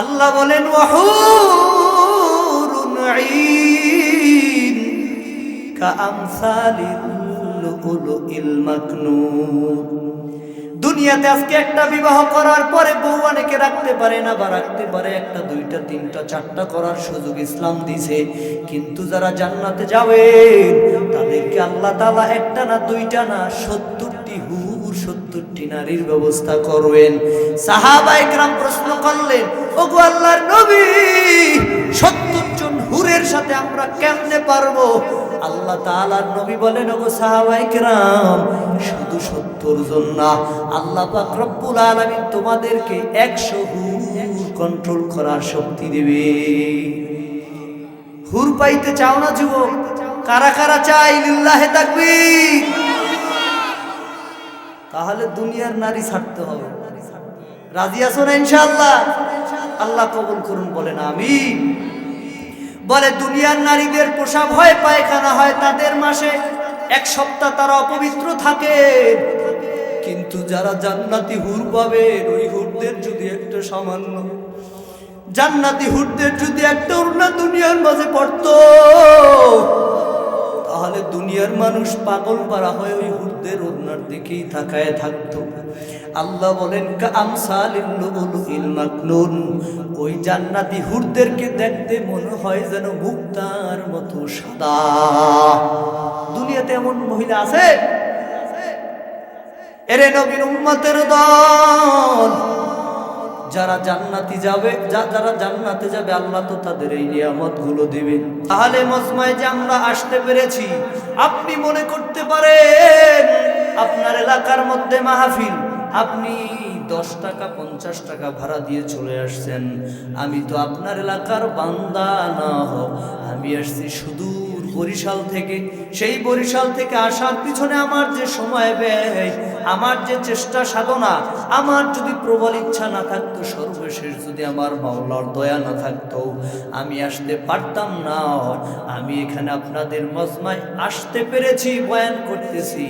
আল্লাহ বলেন ওয়াহুরুন ঈন কাআমসালিল লুলুল মাকনুন। দুনিয়াতে আজকে একটা বিবাহ করার পরে বউ অনেকে রাখতে পারে না, বা রাখতে পারে একটা, দুইটা, তিনটা, চারটা করার সুযোগ ইসলাম দিছে। কিন্তু যারা জান্নাতে যাবে তাদেরকে আল্লাহ তাআলা একটা না, দুইটা না, 70টি হুর, 70টি নারীর ব্যবস্থা করবেন। সাহাবায়ে কেরাম প্রশ্ন করলেন, ওগো আল্লাহর নবী, 70 জন হুরের সাথে আমরা কেমনে পারবো? আল্লাহ তাআলার নবী বলেন, ওগো সাহাবায়ে কেরাম, শুধু 70 জন না, আল্লাহ পাক রব্বুল আলামিন তোমাদেরকে 100 হুর কন্ট্রোল করার শক্তি দেবে। হুর পাইতে চাও না যুবক? কারা কারা চাই? লিল্লাহে তাকবীর। তাহলে দুনিয়ার নারী ছাড়তে হবে। রাজি আছো না ইনশাআল্লাহ? আল্লাহ কবুল করুন, বলেন আমিন। বলে দুনিয়ার নারীদের প্রসাব হয়, পায়খানা হয়, তাদের মাসে 1 সপ্তাহ তারা অপবিত্র থাকে। কিন্তু যারা জান্নাতি হুর পাবে, ওই হুরদের যদি একটা সামান্য জান্নাতি হুরদের যদি একটা ওড়না দুনিয়ার মাঝে পড়তো, তাহলে দুনিয়ার মানুষ পাগল পারা হয়ে ওই হুরদের ওড়নার দিকেই তাকায় থাকতো। আল্লাহ বলেন কাআমসালিল লুলুল মাকনুন, ওই জান্নাতি হুরদেরকে দেখতে মনে হয় যেন মুক্তার মতো সাদা। দুনিয়াতে এমন মহিলা আছে? এরে নবীর উম্মতের দল, যারা জান্নাতে যাবে, যারা জান্নাতে যাবে, আল্লাহ তো তাদের এই নিয়ামত গুলো দিবেন। তাহলে মজমায় যে আমরা আসতে পেরেছি, আপনি মনে করতে পারেন আপনার এলাকার মধ্যে মাহফিল, আপনি 10 টাকা 50 টাকা ভাড়া দিয়ে চলে আসছেন। আমি তো আপনার এলাকার বান্দা না, আমি আসছি সুদূর বরিশাল থেকে। সেই বরিশাল থেকে আসার পিছনে আমার যে সময় ব্যয়, আমার যে চেষ্টা সাধনা, আমার যদি প্রবল ইচ্ছা না থাকতো, সর্বশেষ যদি আমার মাওলার দয়া না থাকতো, আমি আসতে পারতাম না। আমি এখানে আপনাদের মজমায় আসতে পেরেছি, বয়ান করতেছি,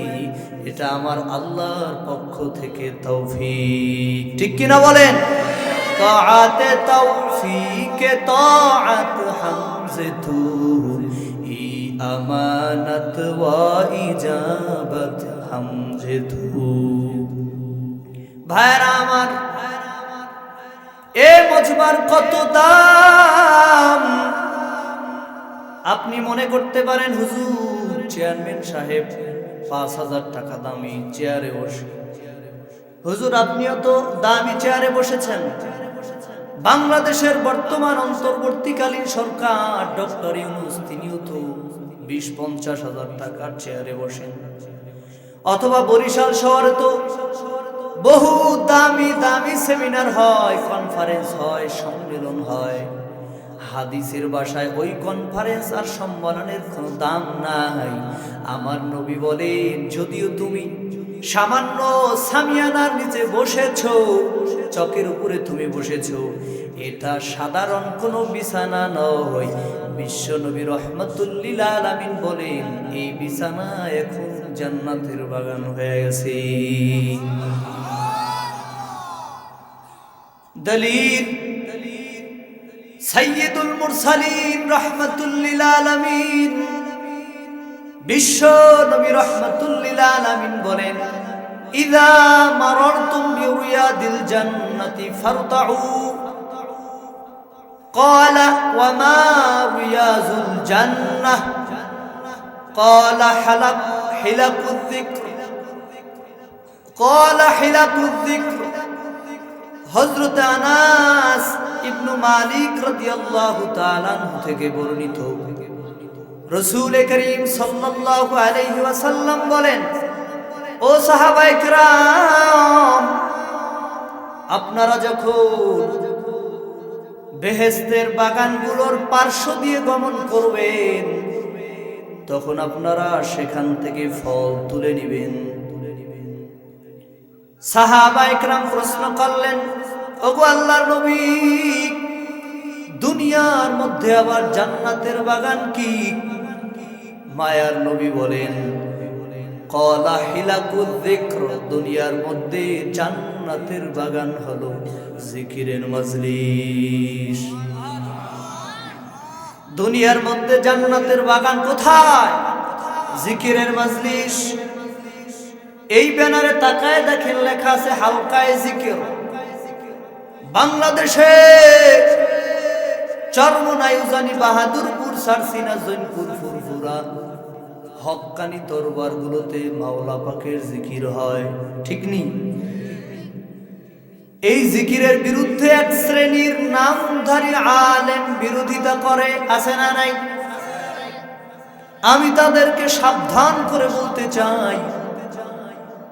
এটা আমার আল্লাহর পক্ষ থেকে তৌফিক। ঠিক কিনা বলেন? তাআতে তৌফিকে তাআত হামজে তু, ই আমানত ওয়া ইজাবত হামজে তু। ভাইরা আমার, এ মজমার কত দাম! আপনি মনে করতে পারেন হুজুর চেয়ারম্যান সাহেব 5000 টাকা দামি চেয়ারে বসে। হুজুর আপনিও তো দামি চেয়ারে বসেছেন। বাংলাদেশের বর্তমান অন্তর্বর্তীকালীন সরকার ডক্টর ইউনূস, তিনিও তো 20-50 হাজার টাকার চেয়ারে বসেন। অথবা বরিশাল শহরে তো বহু দামি দামি সেমিনার হয়, কনফারেন্স হয়, সম্মেলন হয়। হাদিসের ভাষায় ওই কনফারেন্স আর সম্মেলনের কোনো দাম নাই। আমার নবী বলেন, যদিও তুমি সামান্য সামিয়ানার নিচে বসেছো, চকের উপরে তুমি বসেছো, এটা সাধারণ কোনো বিছানা নয়। বিশ্ব নবী রহমাতুল লিল আলামিন বলেন, এই বিছানা এখন জান্নাতের বাগান হয়ে গেছে। দলিল সাইয়্যিদুল মুরসালিন রাহমাতুল লিল আলামিন, বিশ্ব নবী রাহমাতুল লিল আলামিন বলেন, ইযা মারারতুম বিরিয়াদিল জান্নাতি ফারতাউ। ক্বালা ওয়া মা রিয়াজুল জান্নাহ? ক্বালা হিলাকুয যিকর। ক্বালা হিলাকুয যিকর। হযরত আনাস ইবনে মালিক রাদিয়াল্লাহু তাআলা আনহু থেকে বর্ণিত, রাসূল করিম সাল্লাল্লাহু আলাইহি ওয়াসাল্লাম বলেন, ও সাহাবায়ে কেরাম, আপনারা যখন বেহেশতের বাগানগুলোর পার্শ্ব দিয়ে গমন করবেন, তখন আপনারা সেখান থেকে ফল তুলে নেবেন। সাহাবায়ে কেরাম প্রশ্ন করলেন, ওগো আল্লাহর নবী, দুনিয়ার মধ্যে আবার জান্নাতের বাগান কি? মায়ার নবী বলেন, ক্বালা হিলাকুয যিকর, দুনিয়ার মধ্যে জান্নাতের বাগান হলো জিকিরের মজলিস। দুনিয়ার মধ্যে জান্নাতের বাগান কোথায়? জিকিরের মজলিস। এই ব্যানারে তাকায় দেখেন লেখা আছে হালকায়ে জিকির। বাংলাদেশে চরমনাই, উজানি, বাহাদুরপুর, সারসিনা, জৈনপুর, ফুরফুরা, হক্কানি দরবারগুলোতে মাওলা পাকের জিকির হয়, ঠিক নেই? এই জিকিরের বিরুদ্ধে এক শ্রেণীর নামধারী আলেম বিরোধিতা করে, আছে না নাই? আমি তাদেরকে সাবধান করে বলতে চাই,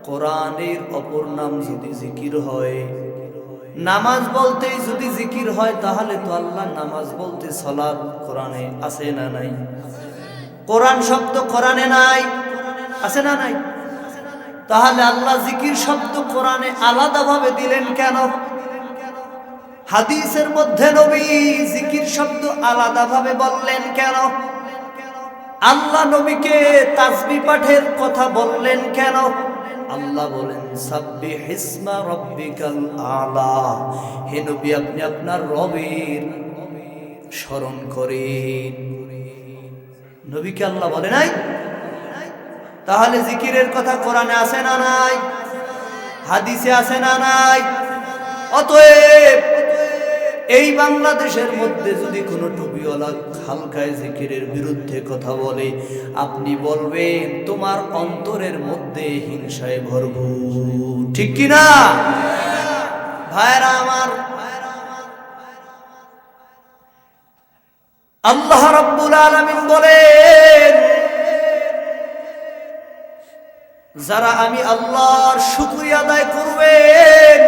কোরআনের অপর নাম যদি জিকির হয়, নামাজ বলতেই যদি জিকির হয়, তাহলে তো আল্লাহ নামাজ বলতে সালাত কোরআনে আছে না নাই? কোরআন শব্দ কোরআনে নাই, আছে না নাই? তাহলে আল্লাহ জিকির শব্দ কোরআনে আলাদাভাবে দিলেন কেন? হাদিসের মধ্যে নবী জিকির শব্দ আলাদাভাবে বললেন কেন? আল্লাহ নবীকে তাসবিহ পাঠের কথা বললেন কেন? আল্লাহ বলেন সাব্বিহ ইসমা রাব্বিকাল আলা, হে নবী আপনি আপনার রবের স্মরণ করেন। নবীকে আল্লাহ বলে নাই? তাহলে জিকিরের কথা কোরআনে আছে না নাই? হাদিসে আছে না নাই? অতএব এই বাংলাদেশের মধ্যে যদি কোনো টুপিওয়ালা হালকায় জিকিরের বিরুদ্ধে কথা বলে, আপনি বলবেন তোমার অন্তরের মধ্যে হিংসায় ভরপুর, ঠিক কি না? ভাইরা আমার, আল্লাহ রাব্বুল আলামিন বলেন, যারা আমি আল্লাহর শুকরিয়া আদায় করবেন,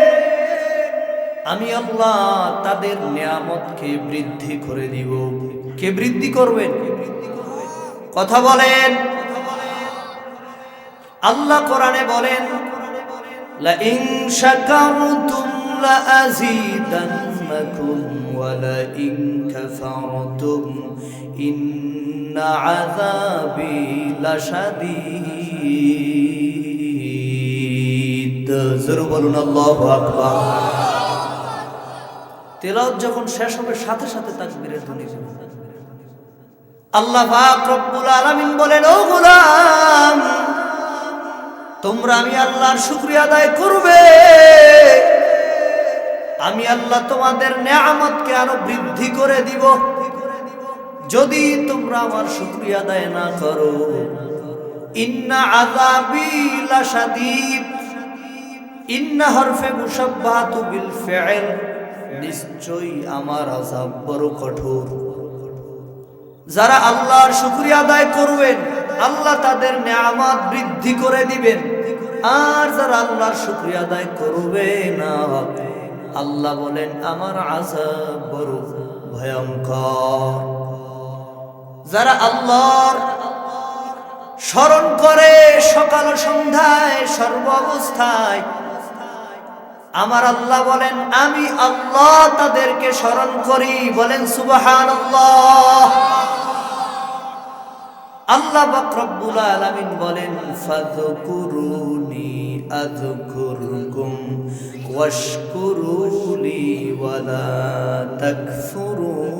আমি আল্লাহ তাদের নিয়ামতকে বৃদ্ধি করে দিব। কে বৃদ্ধি করবেন? কথা বলেন। আল্লাহ কোরআনে বলেন, লা ইন শাকারতুম লা আযীদান্নাকুম ওয়া লা ইন কাফারতুম ইন্না আযাবি লাশাদীদ। জোরে বলুন আল্লাহু আকবার। তেলাওয়াত যখন শেষ হবে সাথে সাথে তাকবীরের ধ্বনি হবে। আল্লাহ পাক রব্বুল আলামিন বলেন, ও গোলাম, তোমরা আমি আল্লাহর শুকরিয়া আদায় করবে, আমি আল্লাহ তোমাদের নিয়ামতকে আরো বৃদ্ধি করে দিব। যদি তোমরা আমার শুকরিয়া আদায় না করো, ইন্না আযাবি লাশাদীদ, ইন্না হরফে মুশাব্বাহাতু বিল ফি'ল, নিশ্চয়ই আমার আযাব বড় কঠোর। যারা আল্লাহর শুকরিয়া আদায় করবেন, আল্লাহ তাদের নিয়ামত বৃদ্ধি করে দিবেন। আর যারা আল্লাহর শুকরিয়া আদায় করবে না, আল্লাহ বলেন আমার আযাব বড় ভয়ঙ্কর। যারা আল্লাহর স্মরণ করে সকাল সন্ধ্যায় সর্ব অবস্থায়, আমার আল্লাহ বলেন আমি আল্লাহ তাদেরকে স্মরণ করি। বলেন সুবহানাল্লাহ। আল্লাহ পাক রব্বুল আলামিন বলেন, ফাযকুরুনি আযকুরকুম ওয়াশকুরুলি ওয়ালা তাকফুরুন।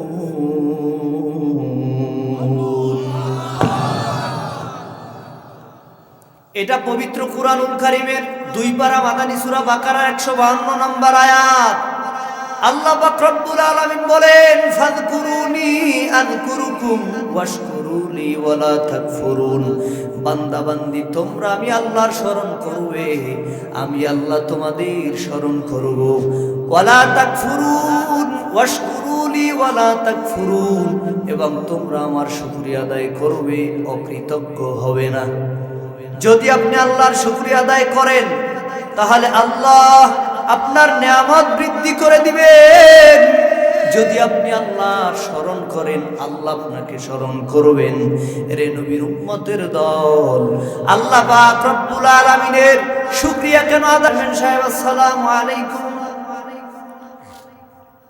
এটা পবিত্র কুরআনুল কারীমের 2 পারা মাদানী সূরা বাকারার 152 নম্বর আয়াত। আল্লাহ পাক রব্বুল আলামিন বলেন, ফাযকুরুনি আযকুরুকুম ওয়াশকুরুলি ওয়ালা তাকফুরুন। বান্দা বান্দি তোমরা আমি আল্লাহর স্মরণ করবে, আমি আল্লাহ তোমাদের স্মরণ করব। ওয়ালা তাকফুরুন ওয়াশকুরুলি ওয়ালা তাকফুরুন, এবং তোমরা আমার শুকরিয়া আদায় করবে, অকৃতজ্ঞ হবে না। যদি আপনি আল্লাহর শুকরিয়া আদায় করেন, তাহলে আল্লাহ আপনার নিয়ামত বৃদ্ধি করে দিবেন। যদি আপনি আল্লাহর স্মরণ করেন, আল্লাহ আপনাকে স্মরণ করবেন। রে নবীর উম্মতের দল, আল্লাহ পাক রব্বুল আলামিনের শুকরিয়া কেন আদায় করবেন? সাহেব আসসালামু আলাইকুম।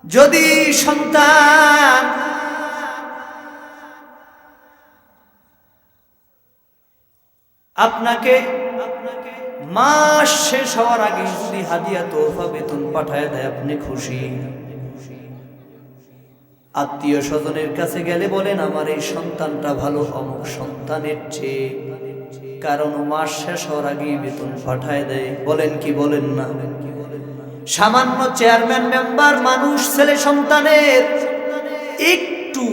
যদি সন্তান আপনাকে মাস শেষ হওয়ার আগে যদি হাদিয়া তোহফা বেতন পাঠায় দেয় আপনি খুশি। আত্মীয় স্বজনের কাছে গেলে বলেন আমার এই সন্তানটা ভালো অমুক সন্তানের চেয়ে, কারণ মাস শেষ হওয়ার আগে বেতন পাঠায় দেয়। বলেন কি বলেন না? সামান্য চেয়ারম্যান মেম্বার মানুষ ছেলে সন্তানের একটু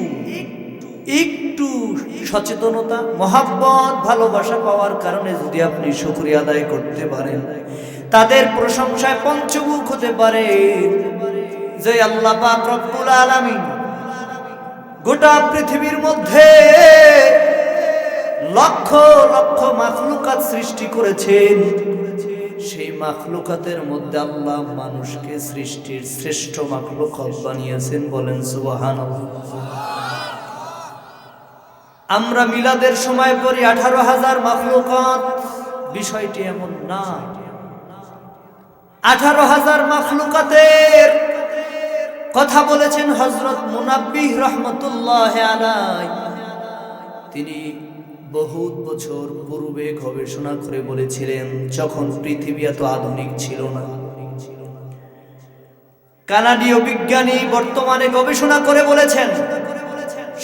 একটু সচেতনতা, মহাব্বত, ভালোবাসা পাওয়ার কারণে যদি আপনি শুকরিয়া আদায় করতে পারেন, তাদের প্রশংসায় পঞ্চমুখ হতে পারে যে আল্লাহ পাক রব্বুল আলামিন গোটা পৃথিবীর মধ্যে লক্ষ লক্ষ মাখলুকাত সৃষ্টি করেছেন। সেই মাখলুকাতের মধ্যে আল্লাহ মানুষকে সৃষ্টির শ্রেষ্ঠ মাখলুকাত বানিয়েছেন। বলেন সুবহানাল্লাহ। আমরা মিলাদের সময় পড়ি 18,000 মাখলুকাত, বিষয়টি এমন না। 18,000 মাখলুকাতের কথা বলেছেন হযরত মুনাব্বিহ রাহমাতুল্লাহ আলাইহি। তিনি বহুত বছর পূর্বে গবেষণা করে বলেছিলেন, যখন পৃথিবী এত আধুনিক ছিল না। কানাডীয় বিজ্ঞানী বর্তমানে গবেষণা করে বলেছেন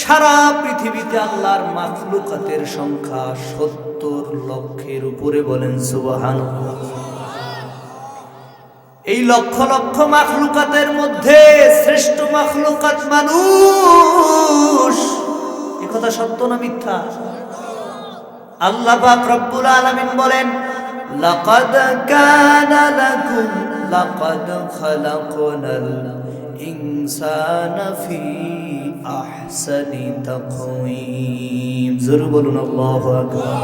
সারা পৃথিবীতে আল্লাহর মাখলুকাতের সংখ্যা 70 লক্ষের উপরে। বলেন সুবহানাল্লাহ। এই লক্ষ লক্ষ মাখলুকাতের মধ্যে শ্রেষ্ঠ মাখলুকাত মানুষ। এ কথা সত্য না মিথ্যা? আল্লাহ পাক রব্বুল আলামিন বলেন লাকাদ কানা লাকুম লাকাদ খালাকনাল ইনসানা ফি আহসানি তাকওয়িম। জোরে বলুন আল্লাহু আকবার।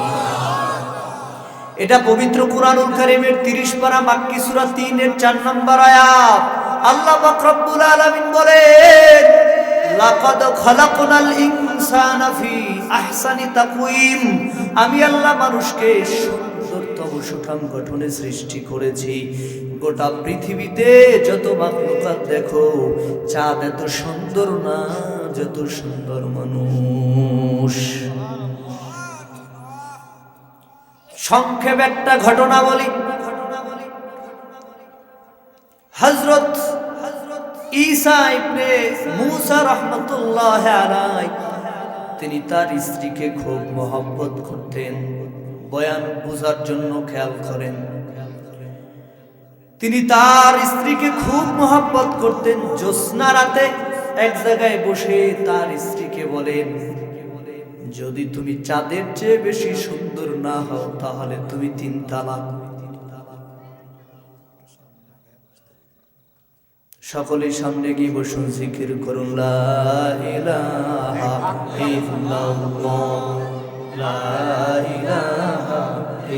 এটা পবিত্র কুরআনুল কারীমের 30 পারা মাক্কি সূরা 3 এর 4 নম্বর আয়াত। আল্লাহ পাক রব্বুল আলামিন বলেন লাকাদ খালাকনাল ইনসানা ফি আহসানি তাকওয়িম। আমি আল্লাহ মানুষকে সুন্দরতম সুঠাম গঠনে সৃষ্টি করেছি। গোটা পৃথিবীতে যত মাখলুকাত দেখো, চাঁদ এত সুন্দর না যত সুন্দর মানুষ। সংক্ষেপে একটা ঘটনা বলি। হযরত ঈসা ইবনে মূসা রাহমাতুল্লাহ আলাইহি তিনি তার স্ত্রীকে খুব মহব্বত করতেন। বয়ান বুঝার জন্য খেয়াল করেন, তিনি তার স্ত্রীকে খুব মহব্বত করতেন। জ্যোৎস্না রাতে এক জায়গায় বসে তার স্ত্রীকে বলেন, যদি তুমি চাঁদের চেয়ে বেশি সুন্দর না হও তাহলে তুমি 3 তালাক। সকলের সামনে গিয়ে বসুন, জিকির করুন লা ইলাহা ইল্লাল্লাহ লা ইলাহা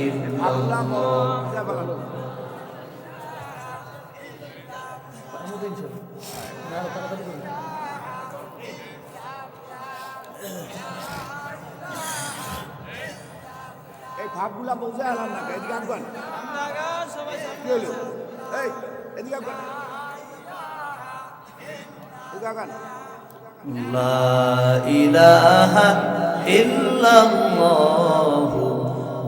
ইল্লাল্লাহ। এই ভাবগুলা বলতে আলাম না, এদিকে আনবেন কি হলো? এই এদিকে আনবেন, এদিকে আনবেন। লা ইলাহা ইল্লাল্লাহ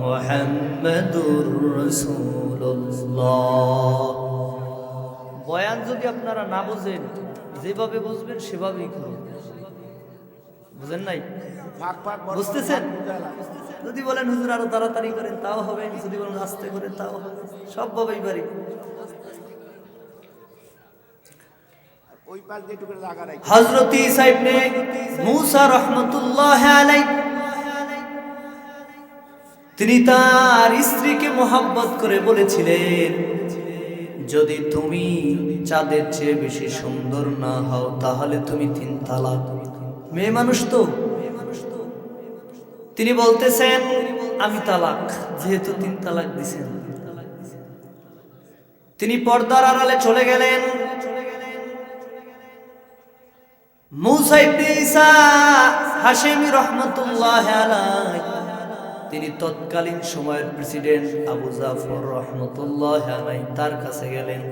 মুহাম্মাদুর রাসূলুল্লাহ। বয়ান যদি আপনারা না বুঝেন, যেভাবে বুঝবেন সেভাবেই করুন। বুঝেন নাই? বুঝতেছেন? যদি বলেন হুজুর আরো তাড়াতাড়ি করেন তাও হবে, যদি বলেন আস্তে করেন তাও হবে, সব ভাবেই পারি। হযরত ঈসা ইবনে মূসা রাহমাতুল্লাহ আলাইহি তিনি তার স্ত্রীকে মহব্বত করে বলেছিলেন, যদি তুমি চাঁদের চেয়ে বেশি সুন্দর না হও তাহলে তুমি 3 তালাক। মেয়ে মানুষ তো, তিনি বলতেছেন আমি তালাক। যেহেতু 3 তালাক দিছেন, তিনি পর্দার আড়ালে চলে গেলেন। মূসা ইবনে ঈসা হাশেমি রাহমাতুল্লাহ আলাইহি তিনি তৎকালীন সময়ের প্রেসিডেন্ট আবু জাফর রাহমাতুল্লাহ আলাইহি তার কাছে গেলেন।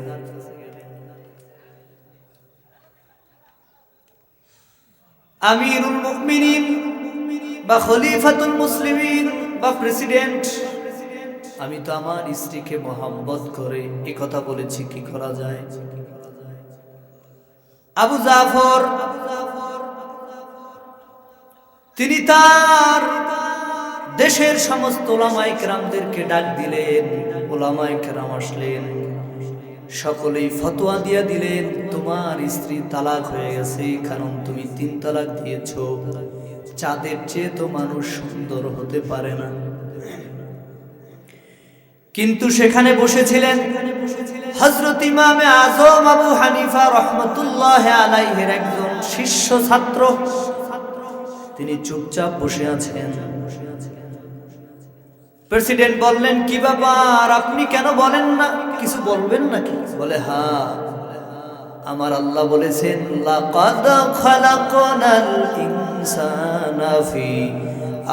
আমিরুল মুমিনিন বা খলিফাতুল মুসলিমিন বা প্রেসিডেন্ট, আমি তো আমার স্ত্রীকে মোহাম্মত করে এই কথা বলেছি, কি করা যায়? আবু জাফর তিনি তার দেশের সমস্ত ওলামায়ে কেরামদেরকে ডাক দিলেন। ওলামায়ে কেরাম আসলেন, সকলেই ফতোয়া দিয়ে দিলেন, তোমার স্ত্রী তালাক হয়ে গেছে, কারণ তুমি 3 তালাক দিয়েছো। চাঁদের চেয়ে তো মানুষ সুন্দর হতে পারে না। কিন্তু সেখানে বসেছিলেন হযরত ইমামে আযম আবু হানিফা রাহমাতুল্লাহি আলাইহির একজন শিষ্য ছাত্র। তিনি চুপচাপ বসে আছেন। প্রেসিডেন্ট বললেন, কি ব্যাপার, আপনি কেন বলেন না, কিছু বলবেন নাকি? বলে, হ্যাঁ, আমার আল্লাহ বলেছেন, লাকাদ খালাকনাল ইনসানা ফি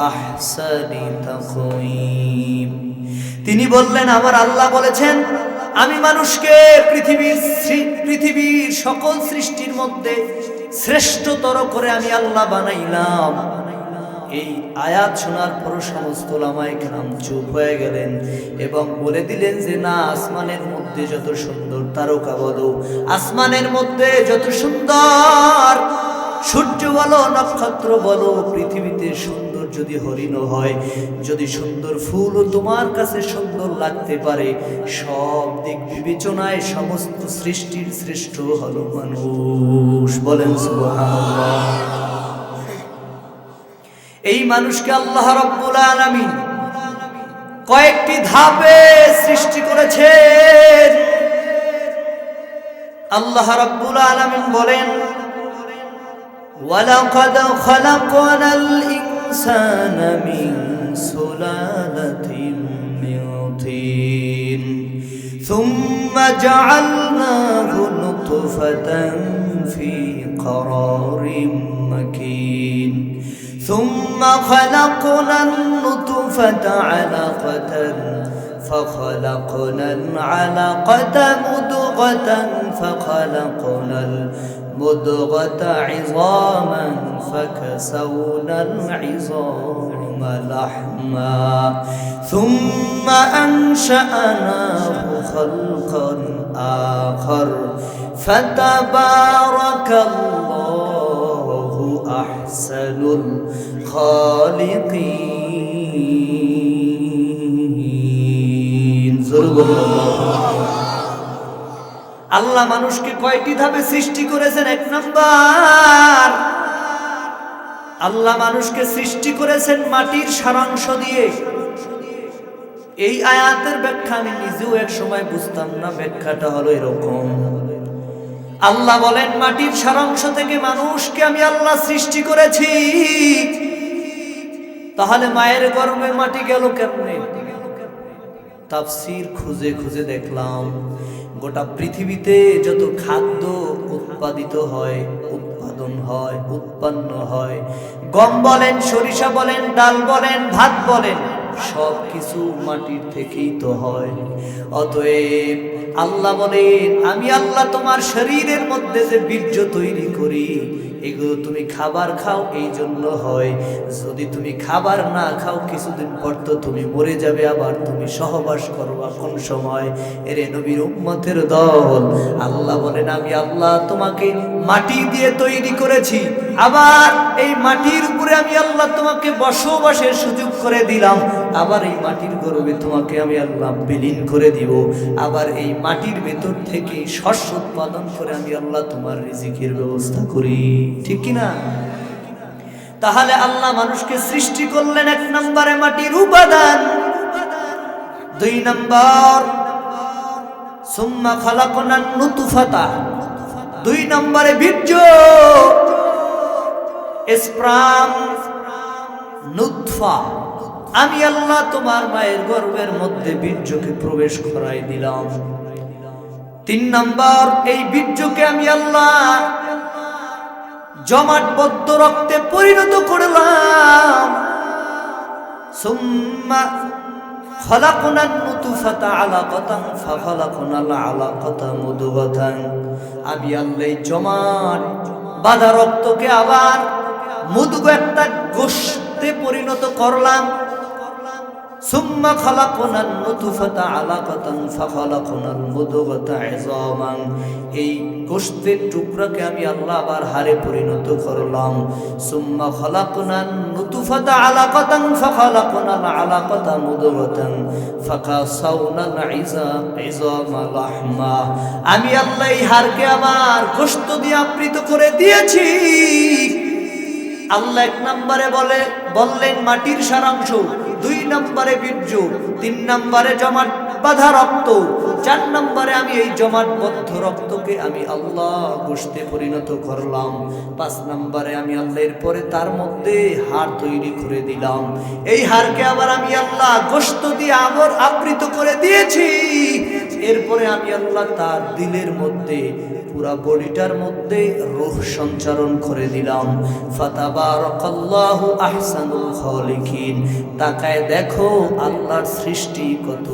আহসানি তাকওয়িম। তিনি বললেন, আমার আল্লাহ বলেছেন, আমি মানুষকে পৃথিবীর সকল সৃষ্টির মধ্যে শ্রেষ্ঠতর করে আমি আল্লাহ বানাইলাম। এই আয়াত শোনার পর সমস্ত ওলামায়ে কেরাম চুপ হয়ে গেলেন এবং বলে দিলেন যে, না, আসমানের মধ্যে যত সুন্দর তারকা বলো, আসমানের মধ্যে যত সুন্দর সূর্য বলো, নক্ষত্র বলো, পৃথিবীতে সুন্দর যদি হরিণ হয়, যদি সুন্দর ফুলও তোমার কাছে সুন্দর লাগতে পারে, সব দিক বিবেচনায় সমস্ত সৃষ্টির শ্রেষ্ঠ হলো মানুষ। বলেন সুবহানাল্লাহ। এই মানুষকে আল্লাহ রাব্বুল আলামিন কয়েকটি ধাপে সৃষ্টি করেছেন। আল্লাহ রাব্বুল আলামিন বলেন, ওয়ালাকাদ খালাকনাল ইনসানা মিন সুলালাতিন মিন তিন সুম্মা জাআলনাহু নুতফাতান ফি قرارٍ مكين ثم خلقنا النطفة علقة فخلقنا العلقة مضغة فخلقنا المضغة عظاما فكسونا العظام لحما ثم أنشأناه خلقا آخر فتبارك الله أحسن الخالقين। আল্লাহ মানুষকে কয়টি ধাপে সৃষ্টি করেছেন? 1 নাম্বার, আল্লাহ মানুষকে সৃষ্টি করেছেন মাটির সারাংশ দিয়ে। এই আয়াতের ব্যাখ্যা আমি নিজেও এক সময় বুঝতাম না। ব্যাখ্যাটা হলো এরকম, আল্লাহ বলেন, মাটির সারাংশ থেকে মানুষকে আমি আল্লাহ সৃষ্টি করেছি। তাহলে মায়ের গর্ভে মাটি গেল কেমনে? তাফসীর খুঁজে খুঁজে দেখলাম, গোটা পৃথিবীতে যত খাদ্য উৎপাদিত হয়, উৎপাদন হয়, উৎপন্ন হয়, গম বলেন, সরিষা বলেন, ডাল বলেন, ভাত বলেন, সব কিছু মাটির থেকেই তো হয়। অতএব আল্লাহ বলেন, আমি আল্লাহ তোমার শরীরের মধ্যে যে বীর্য তৈরি করি, এগুলো তুমি খাবার খাও, এই জন্য হয়। যদি তুমি খাবার না খাও, কিছুদিন পর তো তুমি মরে যাবে, আবার তুমি সহবাস করবা কোন সময়? এরে নবীর উম্মতের দল, আল্লাহ বলেন, আমি আল্লাহ তোমাকে মাটি দিয়ে তৈরি করেছি, আবার এই মাটির উপরে আমি আল্লাহ তোমাকে বসবাসের সুযোগ করে দিলাম, আবার এই মাটির গর্ভে তোমাকে আমি আল্লাহ বিলীন করে দিব, আবার এই মাটির ভেতর থেকে শস্য উৎপাদন করে আমি আল্লাহ তোমার রিজিকের ব্যবস্থা করি। ঠিক কিনা? তাহলে আল্লাহ মানুষকে সৃষ্টি করলেন 1 নম্বরে মাটির উপাদান, 2 নম্বর সুম্মা খালাকনান নুতফাতা, 2 নম্বরে বীর্য, স্পার্ম, নুতফা, আমি আল্লাহ তোমার মায়ের গর্ভের মধ্যে বীর্যকে প্রবেশ করাই দিলাম। 3 নম্বর, এই বীর্যকে আমি আল্লাহ জমাটবদ্ধ রক্তে পরিণত করলাম। সুম্মা খালাকনান নুতফাতা আলাকাতান ফাখালাকনাল আলাকাতা মুদগাতান, আমি আল্লাহ জমাট বাঁধা রক্তকে আবার মুদগা, একটা গোশতে পরিণত করলাম। সুম্মা খালাকনান নুতফাতা আলাকাতান ফাখালাকনাল মুদগাতা ইযামান, এই গোশতের টুকরাকে আমি আল্লাহ আবার হাড়ে পরিণত করলাম। সুম্মা খালাকনান নুতফাতা আলাকাতান ফাখালাকনাল আলাকাতা মুদগাতান ফাকাসাউনাল ইযামা লাহমা, আমি আল্লাহ এই হাড়কে আবার গোশত দিয়ে আবৃত করে দিয়েছি। আল্লাহ 1 নম্বরে বললেন মাটির সারাংশ, 2 নম্বরে বীর্য, 3 নম্বরে জমাট বাঁধা রক্ত, 4 নম্বরে আমি এই জমাটবদ্ধ রক্তকে আমি আল্লাহ গোশতে পরিণত করলাম। 5 নম্বরে আমি আল্লাহ এরপরে তার মধ্যে হাড় তৈরি করে দিলাম। এই হাড়কে আবার আমি আল্লাহ গোশত দিয়ে আবার আবৃত করে দিয়েছি। এরপরে আমি আল্লাহ তার দিলের মধ্যে পুরা বডিটার মধ্যে রূহ সঞ্চারণ করে দিলাম। ফাতাবারাকাল্লাহু আহসানুল খালিকিন, তাকায় দেখো আল্লাহর সৃষ্টি কত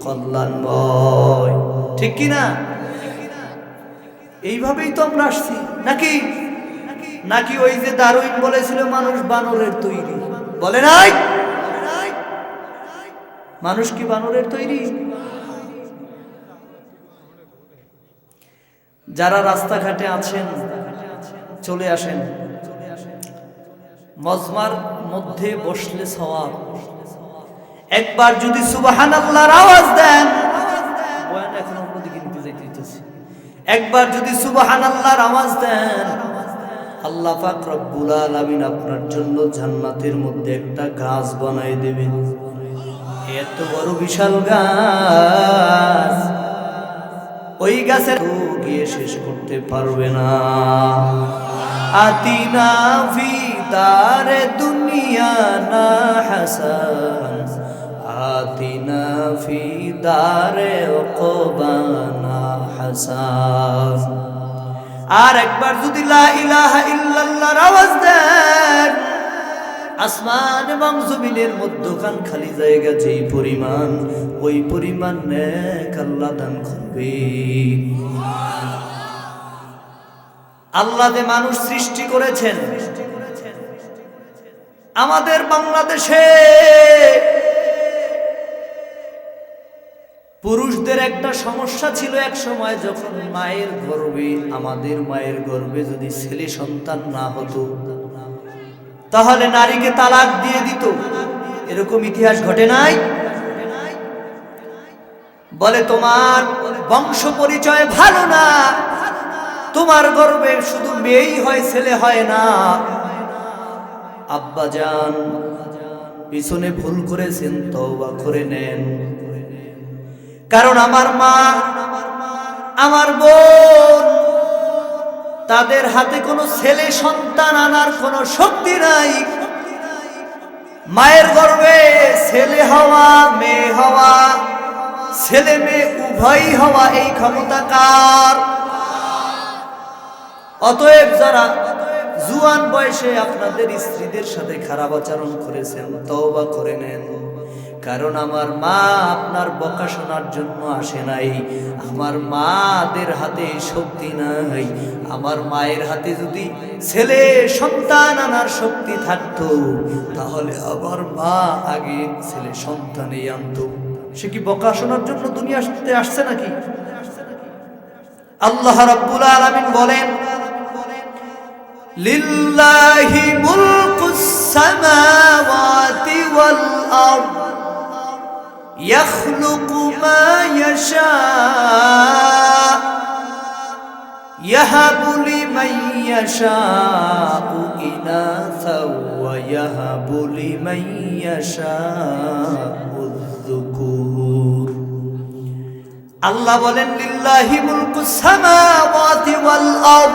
কল্যাণময়, ঠিক কি না? এইভাবেই তো আমরা আসছি নাকি? নাকি ওই যে দারুইন বলেছিল মানুষ বানরের তৈরি, বলে নাই? মানুষ কি বানরের তৈরি? যারা রাস্তাঘাটে আছেন চলে আসেন, মজমার মধ্যে বসলে সওয়াব। একবার যদি সুবহানাল্লাহর আওয়াজ দেন, বয়ান এখন অন্যদিকে নিতে যাইতেছি, একবার যদি সুবহানাল্লাহর আওয়াজ দেন, আল্লাহ পাক রব্বুল আলামিন আপনার জন্য জান্নাতের মধ্যে একটা গাছ বানাই দেবেন। এত বড় বিশাল গাছ, ওই গাছের গিয়ে শেষ করতে পারবে না। আতিনা ফি দারে দুনিয়া না হাসান, আতিনা ফি দারে উকবানা হাসান। আর একবার যদি লা ইলাহা ইল্লাল্লাহর আওয়াজ দেন, আসমান এবং জমিনের মধ্যখান খালি জায়গা যেই পরিমাণ, ওই পরিমাণ নেক আল্লাহ দান করবে। আল্লাহ যে মানুষ সৃষ্টি করেছেন, আমাদের বাংলাদেশে পুরুষদের একটা সমস্যা ছিল এক সময়, যখন মায়ের গর্ভে, আমাদের মায়ের গর্ভে যদি ছেলে সন্তান না হতো তাহলে নারীকে তালাক দিয়ে দিত। এরকম ইতিহাস ঘটে নাই? বলে তোমার বংশ পরিচয় ভালো না, তোমার গর্ভে শুধু মেয়েই হয়, ছেলে হয় না। আব্বাজান পিছনে ভুল করেছেন, তওবা করে নেন। কারণ আমার মা, আমার বোন, তাদের হাতে কোনো ছেলে সন্তান আনার কোনো শক্তি নাই। মায়ের গর্ভে ছেলে হওয়া, মেয়ে হওয়া, ছেলে মেয়ে উভয়ই হওয়া, এই ক্ষমতা কার? অতএব যারা জুয়ান বয়সে আপনাদের স্ত্রীদের সাথে খারাপ আচরণ করেছেন, তওবা করে নেন। কারণ আমার মা আপনার বকা শোনার জন্য আসে নাই। আমার মাদের হাতে শক্তি নাই। আমার মায়ের হাতে যদি ছেলে সন্তান আনার শক্তি থাকতো, তাহলে আমার মা আগে ছেলে সন্তানই আনতো। সে কি বকা শোনার জন্য দুনিয়াতে আসছে নাকি? আল্লাহ রাব্বুল আলামিন বলেন, লিল্লাহি মুলকুস সামাওয়াতি ওয়াল আরদ ইয়াখলুকু মা ইয়াশা ইয়াহাবু লিমান ইয়াশাউ ইনাসা ওয়া ইয়াহাবু লিমান ইয়াশাউ যুকুর। আল্লাহ বলেন, লিল্লাহি মুলকুস সামাওয়াতি ওয়াল আরদ,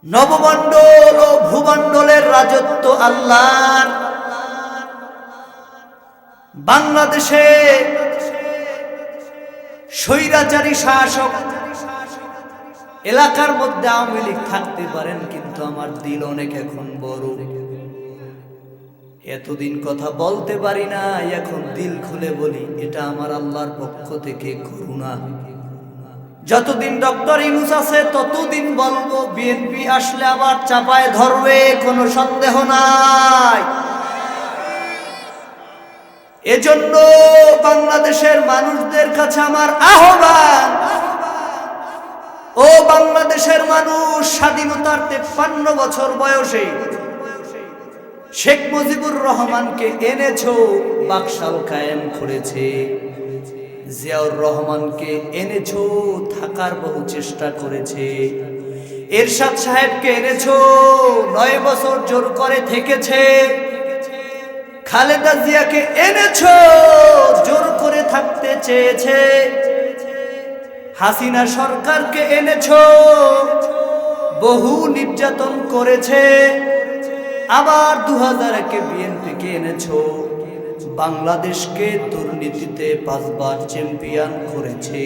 নবমণ্ডল ও ভূমণ্ডলের রাজত্ব আল্লাহর। বাংলাদেশে স্বৈরাচারী শাসক এলাকার মধ্যে আওয়ামী লীগ থাকতে পারেন, কিন্তু আমার দিল অনেক এখন বড়। এতদিন কথা বলতে পারি না, এখন দিল খুলে বলি, এটা আমার আল্লাহর পক্ষ থেকে করুণা। যতদিন ডক্টর ইউনূস আছে ততদিন বলবো, বিএনপি আসলে আবার চাপায় ধরবে, কোনো সন্দেহ নাই। এজন্য বাংলাদেশের মানুষদের কাছে আমার আহ্বান, ও বাংলাদেশের মানুষ, স্বাধীনতার 53 বছর বয়সে শেখ মুজিবুর রহমানকে এনেছো, বাকশাল কায়েম করেছে। জিয়াউর রহমানকে এনেছো, থাকার বহু চেষ্টা করেছে। এরশাদ সাহেবকে এনেছো, 9 বছর জোর করে থেকেছে। খালেদা জিয়াকে এনেছো, জোর করে থাকতে চেয়েছে। হাসিনা সরকারকে এনেছো, বহু নির্যাতন করেছে। আবার 2001-এ বিএনপিকে এনেছো, বাংলাদেশকে দুর্নীতিতে 5 বার চ্যাম্পিয়ন করেছে।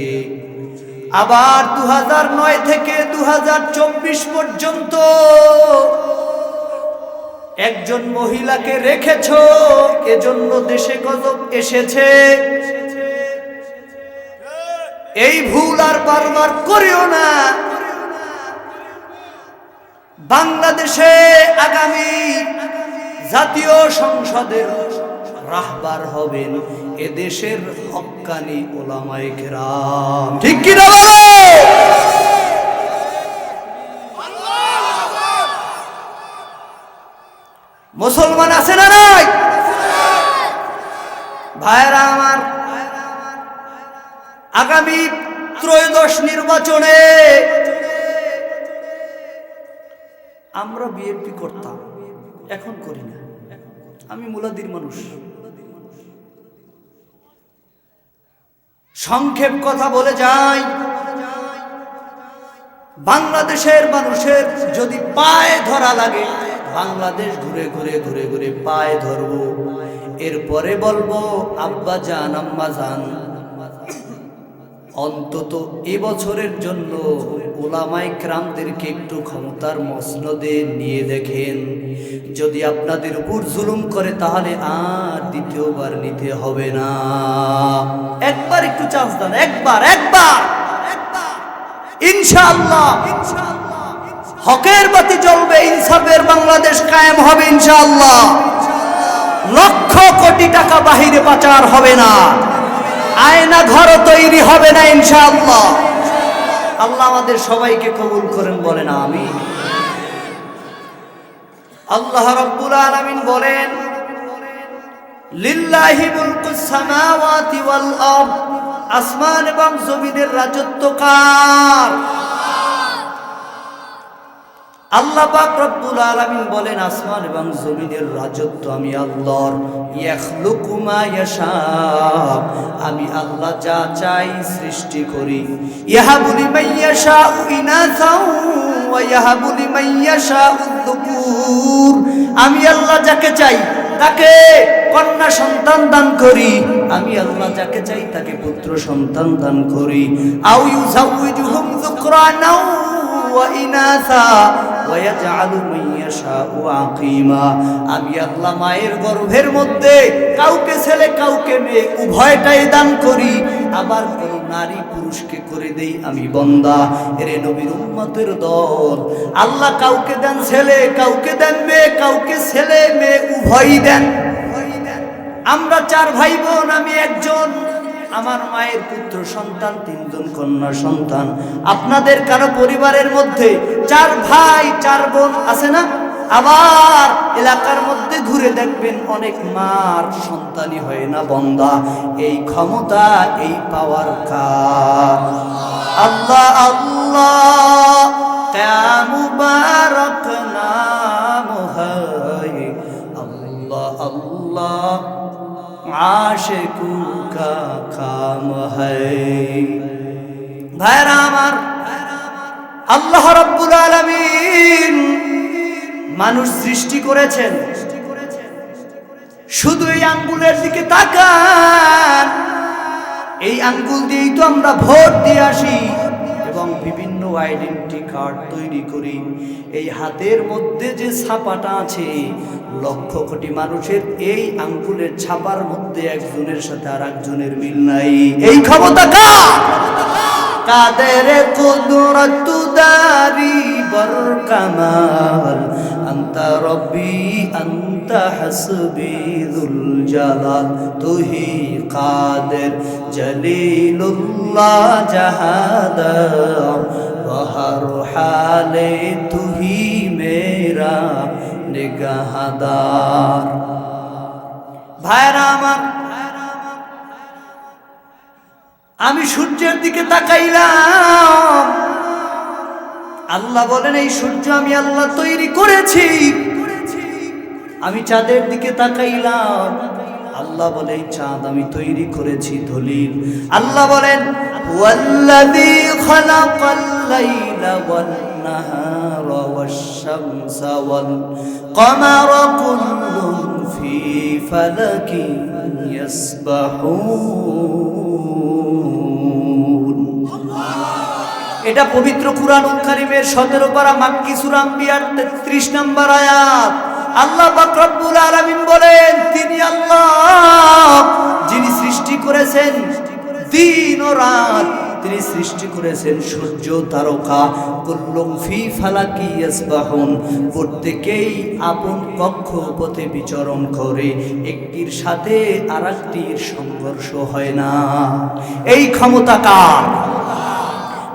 আবার 2009 থেকে 2024 পর্যন্ত একজন মহিলাকে রেখেছো, এজন্য দেশে গজব এসেছে। এই ভুল আর বারবার করিও না। বাংলাদেশে আগামী জাতীয় সংসদের রাহবার হবেন এদেশের হক্কানি ওলামায়ে কেরাম, ঠিক কি না বলো? মুসলমান আছে না নাই? ভাইরা আমার, আগামী ত্রয়োদশ নির্বাচনে আমরা বিএনপি করতাম, এখন করি না। আমি মুলাদির মানুষ। সংক্ষেপ কথা বলে যাই, বাংলাদেশের মানুষের যদি পায়ে ধরা লাগে, বাংলাদেশ ঘুরে ঘুরে ঘুরে ঘুরে পায়ে ধরবো। এরপরে বলবো আব্বা জান, আম্মা জান, অন্তত এবছরের জন্য ওলামায়ে কেরামদেরকে একটু ক্ষমতার মসনদে নিয়ে দেখেন। যদি আপনাদের উপর জুলুম করে তাহলে আর দ্বিতীয়বার নিতে হবে না। একবার একটু চান্স দেন, একবার ইনশাআল্লাহ হকের বাতি জ্বলবে, ইনসাফের বাংলাদেশ কায়েম হবে ইনশাআল্লাহ। লক্ষ কোটি টাকা বাহিরে পাচার হবে না, আয়না ঘর তৈরি হবে না ইনশাআল্লাহ। আল্লাহ আমাদের সবাইকে কবুল করেন, বলেন আমিন। আল্লাহ রাব্বুল আলামিন বলেন, লিল্লাহি মুলকুস সামাওয়াতি ওয়াল আরদ, আসমান এবং জমিনের রাজত্ব কার? আল্লাহ পাক রব্বুল আলামিন বলেন, আসমান এবং জমিনের রাজত্ব আমি আল্লাহর। ইয়াখলুকু মা ইয়াশা, আমি আল্লাহ যা চাই সৃষ্টি করি। ইয়াহাবু লিমান ইয়াশাউ ইনাসাও ওয়া ইয়াহাবু লিমান ইয়াশাউ যুকুর, আমি আল্লাহ যাকে চাই তাকে কন্যা সন্তান দান করি, আমি আল্লাহ যাকে চাই তাকে পুত্র সন্তান দান করি। আও ইউযাউযুহুম যুকরানা ওয়া ইনাসা ওয়া ইয়াজআলু মান ইয়াশাউ আকিমা, আমি আল্লাহ মায়ের গর্ভের মধ্যে কাউকে ছেলে কাউকে মেয়ে উভয়টাই দান করি। আবার কোন নারী পুরুষকে করে দেই আমি বান্দা। এরে নবীর উম্মতের দল, আল্লাহ কাউকে দেন ছেলে, কাউকে দেন মেয়ে, কাউকে ছেলে মেয়ে উভয়ই দেন। আমরা 4 ভাই বোন, আমি একজন। আমার মায়ের পুত্র সন্তান 3 জন কন্যা সন্তান। আপনাদের কারো পরিবারের মধ্যে 4 ভাই 4 বোন আছে না? আবার এলাকার মধ্যে ঘুরে দেখবেন অনেক মার সন্তানই হয় না বান্দা। এই ক্ষমতা, এই পাওয়ার কার? আল্লাহ আল্লাহ ক্যা মুবারক নাম হ্যায়, আল্লাহ আল্লাহ আশিকু কা কাম হ্যায়। ভাইরা আমার, আল্লাহ রাব্বুল আলামিন মানুষ সৃষ্টি করেছেন। শুধু এই আঙ্গুলের দিকে তাকান, এই আঙ্গুল দিয়েই তো আমরা ভোট দিয়ে আসি এবং বিভিন্ন আইডেন্টি কার্ড তৈরি করি। এই হাতের মধ্যে যে ছাপাটা আছে, লক্ষ কোটি মানুষের এই আঙ্গুলের ছাপার মধ্যে একজনের সাথে আর একজনের মিল নাই। এই ক্ষমতা কার? কাদের কুদরত দারি ওয়াল কামাল আনতা রব্বি আনতা হাসবি যুল জালাল তুহি কাদের জলিলুল্লাহ জাহাদার ওয়া হর হালে তুহি মেরা নিগাহদার। ভাইরা আমার, আমি সূর্যের দিকে তাকাইলাম, আল্লাহ বলেন এই সূর্য আমি আল্লাহ তৈরি করেছি। আমি চাঁদের দিকে তাকাইলাম, আল্লাহ বলে এই চাঁদ আমি তৈরি করেছি। দলিল আল্লাহ বলেন ওয়াল্লাযী খালাকাল লাইলা ওয়ান নাহারা ওয়াশ শামসা ওয়াল কমারা কুল্লুন ফি ফালাকিন ইয়াসবাহুন। এটা পবিত্র কুরআনুল কারীমের 17 পারা মাক্কি সূরা আম্বিয়ার 33 নম্বর আয়াত। আল্লাহ পাক রব্বুল আলামিন বলেন তিনি আল্লাহ যিনি সৃষ্টি করেছেন দিন ও রাত, তিনি সৃষ্টি করেছেন সূর্য তারকা। কুল্লুম ফি ফালাকি ইয়াসবাহুন, প্রত্যেকেই আপন কক্ষপথে বিচরণ করে, একটির সাথে আরেকটির সংঘর্ষ হয় না। এই ক্ষমতা কার?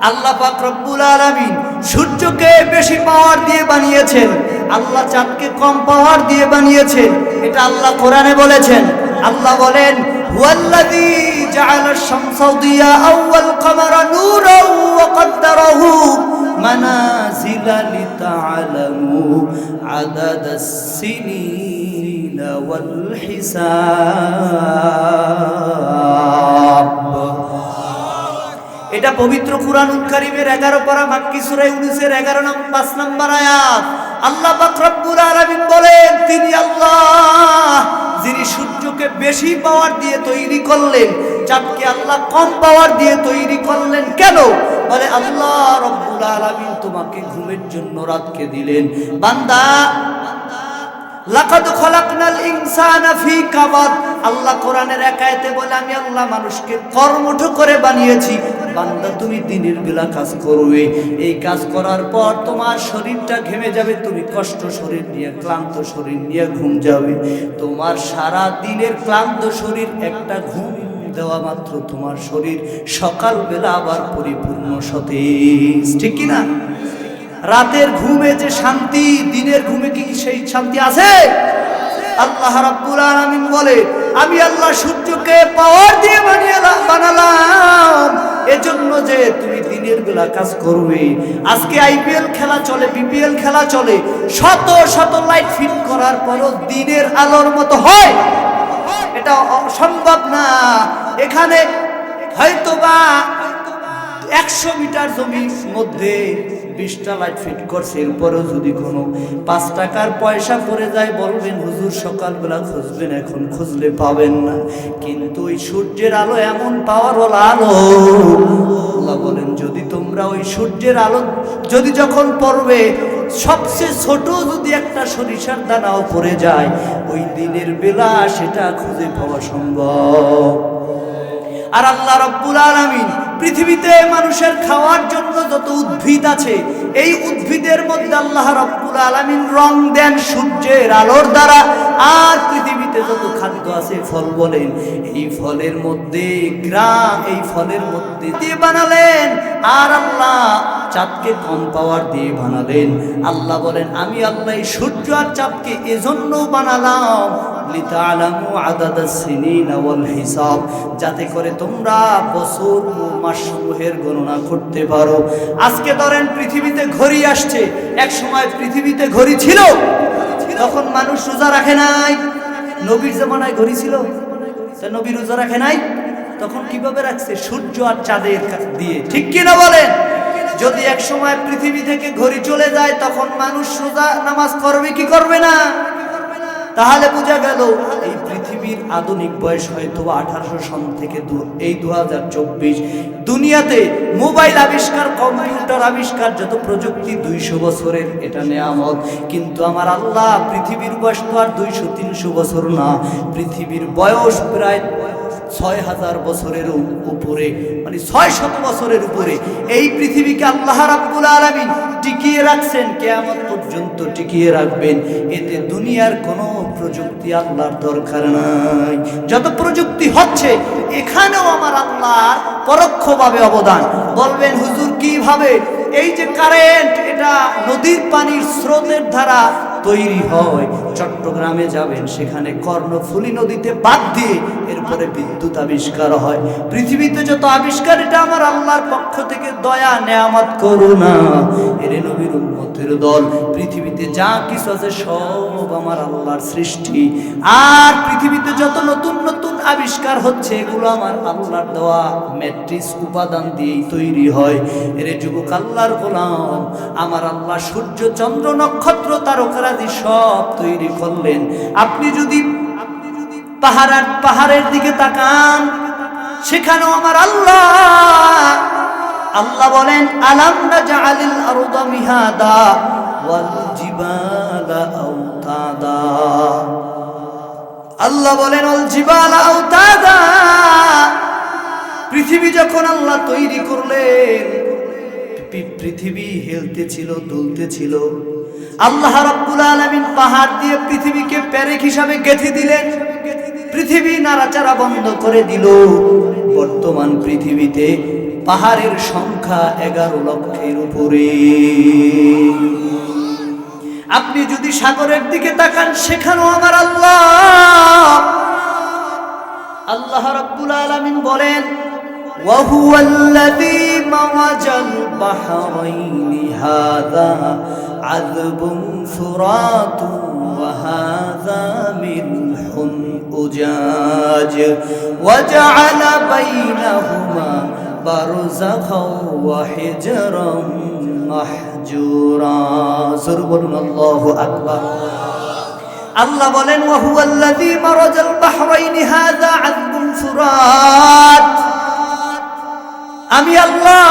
আল্লাহ পাক রব্বুল আলামিন সূর্যকে বেশি পাওয়ার দিয়ে বানিয়েছেন, আল্লাহ চাঁদকে কম পাওয়ার দিয়ে বানিয়েছেন। এটা আল্লাহ কোরআনে বলেছেন। আল্লাহ বলেন হুয়াল্লাযী জাআলাশ শামসা দিয়াআও ওয়াল কামারা নূরাও ওয়া কদ্দারাহু মানাজিলা লিতা'লামু আদাদাস সিনিনা ওয়াল হিসাব। এটা পবিত্র কুরআনুল কারীমের 11 পারা মাক্কি সূরা ইউনূসের 5 নম্বর আয়াত। আল্লাহ পাক রব্বুল আলামিন বলেন তিনি আল্লাহ যিনি সূর্যকে বেশি পাওয়ার দিয়ে তৈরি করলেন, চাঁদকে আল্লাহ কম পাওয়ার দিয়ে তৈরি করলেন। কেন? বলে আল্লাহ রব্বুল আলামিন তোমাকে ঘুমের জন্য রাতকে দিলেন। বান্দা লাকাদ খালাকনাল ইনসানা ফি কাবাদ, আল্লাহ কোরআনের এক আয়াতে বলে আমি আল্লাহ মানুষকে কর্মঠ করে বানিয়েছি। বান্দা তুমি দিনের বেলা কাজ করবে, এই কাজ করার পর তোমার শরীরটা ঘেমে যাবে, তুমি কষ্ট শরীর নিয়ে ক্লান্ত শরীর নিয়ে ঘুম যাবে। তোমার সারা দিনের ক্লান্ত শরীর একটা ঘুম দেওয়া মাত্র তোমার শরীর সকালবেলা আবার পরিপূর্ণ সতেজ, ঠিক কি না? রাতের ঘুমে যে শান্তি, দিনের ঘুমে কি সেই শান্তি আছে? আল্লাহ রাব্বুল আলামিন বলে আমি আল্লাহ সূর্যকে পাওয়ার দিয়ে বানালাম এজন্য যে তুমি দিনের বেলা কাজ করবে। আজকে আইপিএল খেলা চলে, বিপিএল খেলা চলে, শত শত লাইট ফিট করার পরও দিনের আলোর মতো হয়? এটা সম্ভব না। এখানে হয়তোবা 100 মিটার জমির মধ্যে 20টা লাইট ফিট করছে, এরপরেও যদি কোনো 5 টাকার পয়সা পড়ে যায় বলবেন হুজুর সকালবেলা খুঁজবেন, এখন খুঁজলে পাবেন না। কিন্তু ওই সূর্যের আলো এমন পাওয়ারওয়ালা আলো, আল্লাহ বলেন যদি তোমরা ওই সূর্যের আলো যদি যখন পড়বে, সবচেয়ে ছোট যদি একটা সরিষার দানাও পড়ে যায় ওই দিনের বেলা সেটা খুঁজে পাওয়া সম্ভব। আর আল্লাহ রাব্বুল আলামিন পৃথিবীতে মানুষের খাওয়ার জন্য যত উদ্ভিদ আছে, এই উদ্ভিদের মধ্যে আল্লাহ রাব্বুল আলামিন রং দেন সূর্যের আলোর দ্বারা। আর পৃথিবীতে যত খাদ্য আছে, ফল বলেন, এই ফলের মধ্যে গ্রাম, এই ফলের মধ্যে দিয়ে বানালেন। আর আল্লাহ চাঁদকে কম পাওয়ার দিয়ে বানালেন। আল্লাহ বলেন আমি আল্লাহ এই সূর্য আর চাঁদকে এজন্য বানালাম লিতা'লামু আদাদাস সিনিনা ওয়াল হিসাব, যাতে করে তোমরা বছর ও মাসসমূহের গণনা করতে পারো। আজকে ধরেন পৃথিবীতে ঘড়ি আসছে, এক সময় পৃথিবীতে ঘড়ি ছিল, তখন মানুষ রোজা রাখে নাই। নবীর জামানায় ঘড়ি ছিল, তা নবী রোজা রাখে নাই, তখন কিভাবে রাখছে? সূর্য আর চাঁদের দিয়ে, ঠিক কিনা বলেন? যদি এক সময় পৃথিবী থেকে ঘড়ি চলে যায় তখন মানুষ রোজা নামাজ করবে কি করবে না? তাহলে বোঝা গেল এই পৃথিবীর আধুনিক বয়স হয়তো 1800 সন থেকে এই 2024 দুনিয়াতে মোবাইল আবিষ্কার, কম্পিউটার আবিষ্কার, যত প্রযুক্তি 200 বছরের এটা নেয়ামত। কিন্তু আমার আল্লাহ পৃথিবীর বয়স তো আর 200-300 বছর না, পৃথিবীর বয়স প্রায় 6000 বছরের উপরে, মানে 600 বছরের উপরে। এই পৃথিবীকে আল্লাহ রাব্বুল আলামিন টিকিয়ে রাখছেন, কিয়ামত পর্যন্ত টিকিয়ে রাখবেন। এতে দুনিয়ার কোনো প্রযুক্তি আল্লাহর দরকার নাই। যত প্রযুক্তি হচ্ছে এখানেও আমার আল্লাহর পরোক্ষভাবে অবদান। বলবেন হুজুর কিভাবে? এই যে কারেন্ট, এটা নদীর পানির স্রোতের দ্বারা তৈরি হয়। চট্টগ্রামে যাবেন, সেখানে কর্ণফুলী নদীতে বাদ দিয়ে এরপরে বিদ্যুৎ আবিষ্কার হয়। পৃথিবীতে যত আবিষ্কার, এটা আমার আল্লাহর পক্ষ থেকে দয়া, নেয়ামত, করুণা। এরে নবীর উম্মতের দল, পৃথিবীতে যা কিছু আছে সব আমার আল্লাহর সৃষ্টি। আর পৃথিবীতে যত নতুন নতুন আবিষ্কার হচ্ছে, এগুলো আমার আল্লাহর দেওয়া ম্যাট্রিক্স উপাদান দিয়েই তৈরি হয়। এরে যুবক আল্লাহর গোলাম, আমার আল্লাহ সূর্য, চন্দ্র, নক্ষত্র, তারকারাজি সব তৈরি করলেন। আপনি যদি পাহাড়ের দিকে তাকান, সেখানেও আমার আল্লাহ বলেন আলাম নাজআলিল আরদা মিহাদা ওয়াল জিবালা আওতাদা। আল্লাহ বলেন আল জিবালা আওতাদা। পৃথিবী যখন আল্লাহ তৈরি করলেন, পৃথিবী হেলতেছিল, দুলতেছিল। আল্লাহ রাব্বুল আলামিন পাহাড় দিয়ে পৃথিবীকে পেরেক হিসাবে গেঁথে দিলেন। পৃথিবী নাড়াচাড়া বন্ধ করে দিল। বর্তমান পৃথিবীতে পাহাড়ের সংখ্যা 11 লক্ষের উপরে। আপনি যদি সাগরের দিকে তাকান, সেখানেও আমার আল্লাহ রাব্বুল আলামিন বলেন وهو الذي مرج البحرين هذا عذب فرات وهذا ملح أجاج وجعل بينهما برزخا وحجرا محجورا سبحان الله أكبر। আল্লাহ বলেন وهو الذي مرج البحرين هذا عذب فرات। আমি আল্লাহ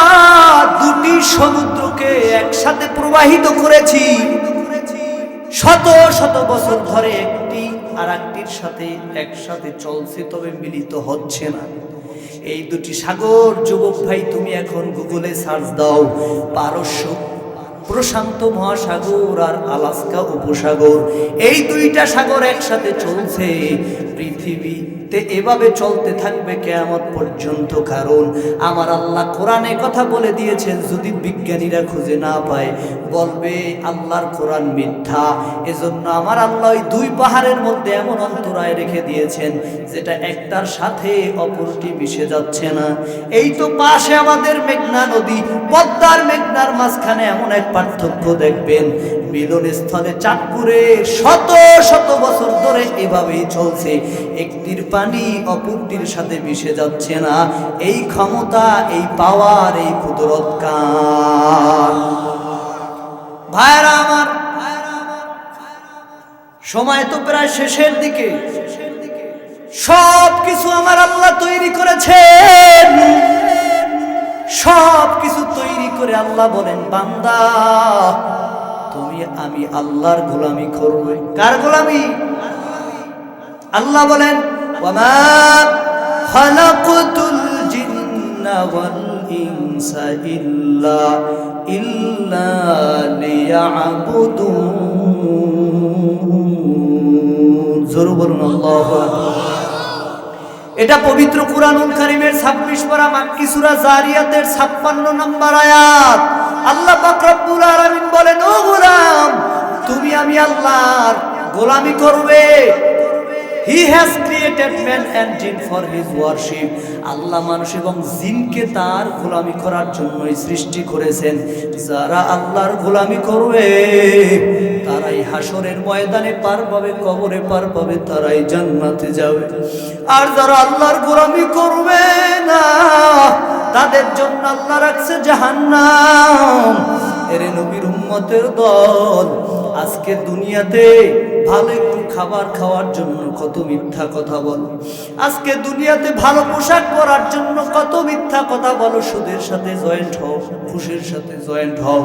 দুটি সমুদ্রকে একসাথে প্রবাহিত করেছি। শত শত বছর ধরে একটি আর একটির সাথে একসাথে চলছে, তবে মিলিত হচ্ছে না। এই দুটি সাগর, যুবক ভাই, তুমি এখন গুগলে সার্চ দাও, পারস্য প্রশান্ত মহাসাগর আর আলাস্কা উপসাগর, এই দুইটা সাগর একসাথে চলছে। পৃথিবীতে এভাবে চলতে থাকবে কিয়ামত পর্যন্ত। কারণ আমার আল্লাহ কোরআনে কথা বলে দিয়েছেন, যদি বিজ্ঞানীরা খুঁজে না পায়, বলবে আল্লাহর কোরআন মিথ্যা। এজন্য আমার আল্লাহ ওই দুই পাহাড়ের মধ্যে এমন অন্তরায় রেখে দিয়েছেন, যেটা একটার সাথে অপরটি মিশে যাচ্ছে না। এই তো পাশে আমাদের মেঘনা নদী, পদ্মার মেঘনার মাঝখানে এমন এক পার্থক্য দেখবেন, মিলনস্থলে চাঁদপুরে শত শত বছর ধরে এভাবেই চলছে। একটির পানি অপরটির সাথে মিশে যাচ্ছে না। এই ক্ষমতা, এই পাওয়ার, এই কুদরত কার? ভাইরা আমার, সময় তো প্রায় শেষের দিকে। সব কিছু আমার আল্লাহ তৈরি করেছেন। সব কিছু তৈরি করে আল্লাহ বলেন, বান্দা তুমি আমি আল্লাহর গোলামি করবে। কার গোলামি? আল্লাহ বলেন ওয়ামা খালাকতুল জিন্না ওয়াল ইনসা ইল্লা লিয়াবুদুন। জোরে বলুন আল্লাহু আকবার। এটা পবিত্র কুরআনুল কারীমের 26 পারা মাক্কি সূরা জারিয়াতের 56 নম্বর আয়াত। আল্লাহ পাক রব্বুল আলামিন বলেন, ও গোলাম, তুমি আমি আল্লাহর গোলামি করবে। He has created man and jinn for his worship. আল্লাহ মানুষ এবং জিনকে তার গোলামি করার জন্যই সৃষ্টি করেছেন। যারা আল্লাহর গোলামি করবে তারাই হাসরের ময়দানে পার পাবে, কবরে পার পাবে, তারাই জান্নাতে যাবে। আর যারা আল্লাহর গোলামি করবে না, তাদের জন্য আল্লাহ রাখছে জাহান্নাম। এরে নবীর উম্মতের দল, আজকে দুনিয়াতে ভালো একটু খাবার খাওয়ার জন্য কত মিথ্যা কথা বলো। আজকে দুনিয়াতে ভালো পোশাক পরার জন্য কত মিথ্যা কথা বলো। সুদের সাথে জয়েন্ট হও, ঘুষের সাথে জয়েন্ট হও।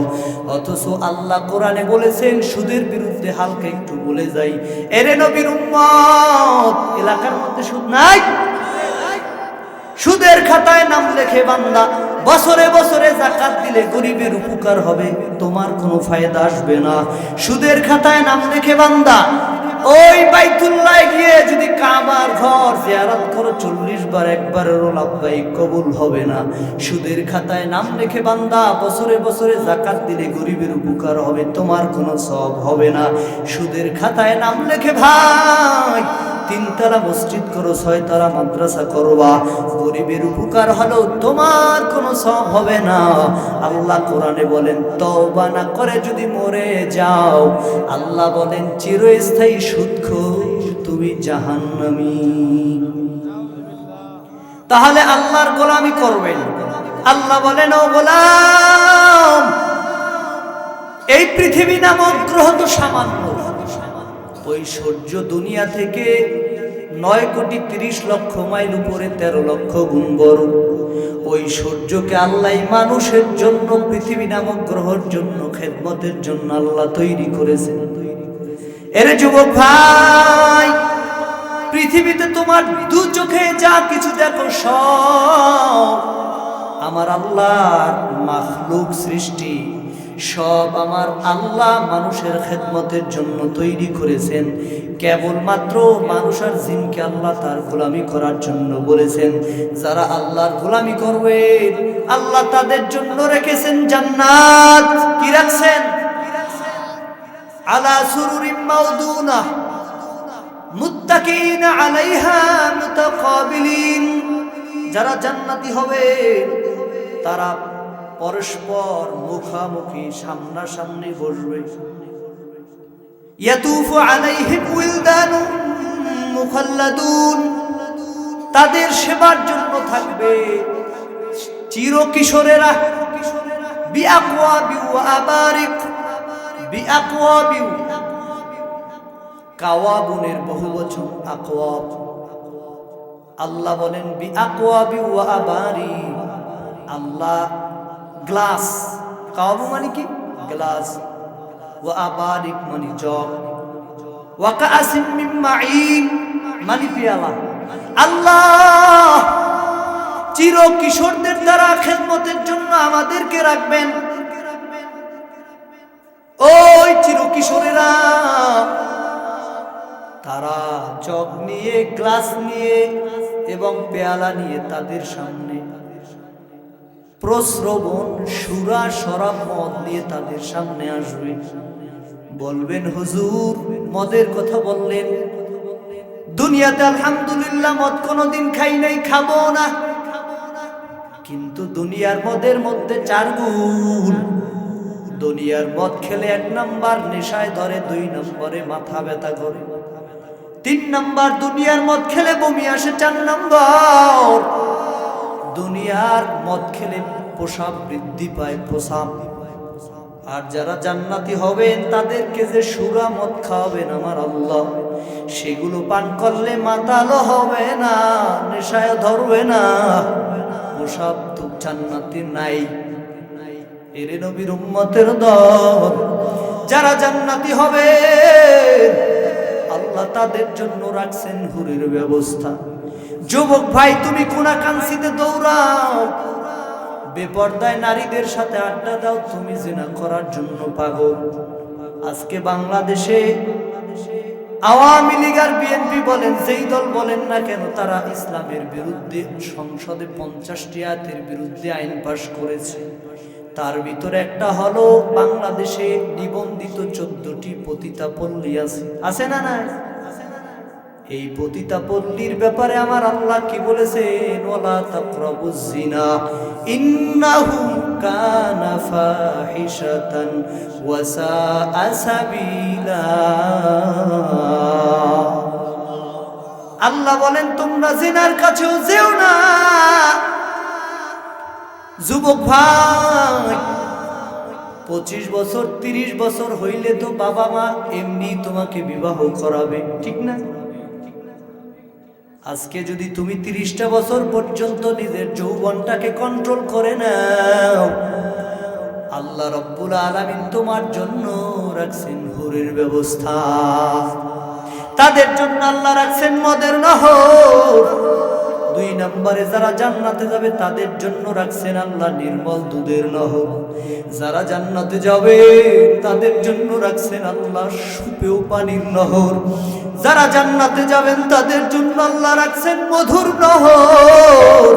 অথচ আল্লাহ কোরআনে বলেছেন সুদের বিরুদ্ধে হালকা একটু বলে যাই। এরে নবীর উম্মত, এলাকার মধ্যে সুদ নাই? সুদের খাতায় নাম লেখে বান্দা বছরে বছরে যাকাত দিলে গরিবের উপকার হবে, তোমার কোনো ফায়দা আসবে না। সুদের খাতায় নাম লেখে বান্দা, ওই বাইতুল্লাহ গিয়ে যদি কাবার ঘর জিয়ারত করো 40 বার, একবারেরও লাভবাহিক কবুল হবে না। সুদের খাতায় নাম লেখে বান্দা, বছরে বছরে যাকাত দিলে গরিবের উপকার হবে, তোমার কোনো সওয়াব হবে না। সুদের খাতায় নাম লেখে ভাই 3 তলা মসজিদ করো, 6 তলা মাদ্রাসা করবা, গরিবের উপকার হলো, তোমার কোনো সওয়াব হবে না। আল্লাহ কোরআনে বলেন, তওবা না করে যদি মরে যাও, আল্লাহ বলেন চিরস্থায়ী সুদখোর, তুমি জাহান্নামী। তাহলে আল্লাহর গোলামি করবেন। আল্লাহ বলেন, ও গোলাম, এই পৃথিবী নামক গ্রহ তো সামান্য, ওই সূর্য দুনিয়া থেকে 9,30,00,000 মাইল উপরে, 13 লক্ষ গুণ বড়। ওই সূর্যকে আল্লাহ মানুষের জন্য, পৃথিবী নামক গ্রহের জন্য, খেদমতের জন্য আল্লাহ তৈরি করেছেন। এরে যুবক ভাই, পৃথিবীতে তোমার 2 চোখে যা কিছু দেখো সব আমার আল্লাহর মাখলুক সৃষ্টি, সব আমার আল্লাহ মানুষের খেদমতের জন্য তৈরি করেছেন। কেবলমাত্র মানুষ আর জিনকে আল্লাহ তার গোলামি করার জন্য বলেছেন। যারা আল্লাহর গোলামি করবে, আল্লাহ তাদের জন্য রেখেছেন জান্নাত। কি রাখছেন? আলা সুরুরিম মাউদুনা মুত্তাকিনা আলাইহা মুতাকাবিলিন। যারা জান্নাতি হবে তারা পরস্পর মুখামুখি, সামনাসামনি বসবে। ইয়াতুফু আলাইহিম উইলদানুম মুখাল্লাদুন। তাদের সেবার জন্য থাকবে চিরকিশোরেরা। বিআকওয়াবি ওয়া আবারিক। বিআকওয়াবি, কাওয়াবুনের বহুবচন আকওয়াব। আল্লাহ বলেন বিআকওয়াবি ওয়া আবারিক। আল্লাহ গ্লাস, কাওয়াবু মানে কি? গ্লাস। ওয়া আবারিক মানে জগ। ওয়া কাআসিম মিন মাঈন মানে পেয়ালা। আল্লাহ চির কিশোরদের দ্বারা খেদমতের জন্য আমাদেরকে রাখবেন। ওই চির কিশোরেরা তারা জগ নিয়ে, গ্লাস নিয়ে এবং পেয়ালা নিয়ে তাদের সামনে প্রশ্রবণ, সুরা, শরাব, মদ নিয়ে তাদের সামনে আসবে। বলবেন, হুজুর মদের কথা বললেন, দুনিয়াতে আলহামদুলিল্লাহ মদ কোনোদিন খাই নাই, খাবো না, কিন্তু দুনিয়ার মদের মধ্যে 4 গুণ। দুনিয়ার মদ খেলে 1 নাম্বার নেশায় ধরে, 2 নম্বরে মাথা ব্যথা করে, 3 নাম্বার দুনিয়ার মদ খেলে বমি আসে, 4 নাম্বার দুনিয়ার মদ খেলে প্রসাব বৃদ্ধি পায়, প্রসাব। আর যারা জান্নাতি হবেন তাদেরকে যে সুরা মদ খাওয়াবেন আমার আল্লাহ, সেগুলো পান করলে মাতালো হবে না, নেশায় ধরবে না, প্রসাব তো জান্নাতি নাই। এরে নবীর উম্মতের দল, যারা জান্নাতি হবে আল্লাহ তাদের জন্য রাখছেন হুরের ব্যবস্থা। যুবক ভাই, তুমি কোনাকাঞ্চিতে দৌড়াও, বেপরদায় নারীদের সাথে আড্ডা দাও, তুমি জিনা করার জন্য পাগল। আজকে বাংলাদেশে আওয়ামী লীগ আর বিএনপি বলেন, যেই দল বলেন না কেন, তারা ইসলামের বিরুদ্ধে সংসদে 50টি আয়াতের বিরুদ্ধে আইন পাশ করেছে। তার ভিতরে একটা হলো বাংলাদেশে নিবন্ধিত 14টি পতিতাপল্লী আছে না নাই? এই পতিতাপল্লীর ব্যাপারে আমার আল্লাহ কি বলেছেন? ওয়ালা তাকরাবুজ জিনা ইন্নাহু কানা ফাহিশাতান ওয়া সাআ সাবিলা। আল্লাহ বলেন তোমরা জিনার কাছেও যেও না। যুবক ভাই, 25 বছর 30 বছর হইলে তো বাবা মা এমনি তোমাকে বিবাহ করাবে, ঠিক না? আজকে যদি তুমি 30টা বছর পর্যন্ত নিজের যৌবনটাকে কন্ট্রোল করে নাও, আল্লাহ রব্বুল আলামিন তোমার জন্য রাখছেন হুরের ব্যবস্থা। তাদের জন্য আল্লাহ রাখছেন মদের নহর। 2 2 নম্বরে যারা জান্নাতে যাবে তাদের জন্য রাখছেন আল্লাহ নির্মল দুধের নহর। যারা জান্নাতে যাবে তাদের জন্য রাখছেন আল্লাহ সুপেয় পানির নহর। যারা জান্নাতে যাবেন তাদের জন্য আল্লাহ রাখছেন মধুর নহর।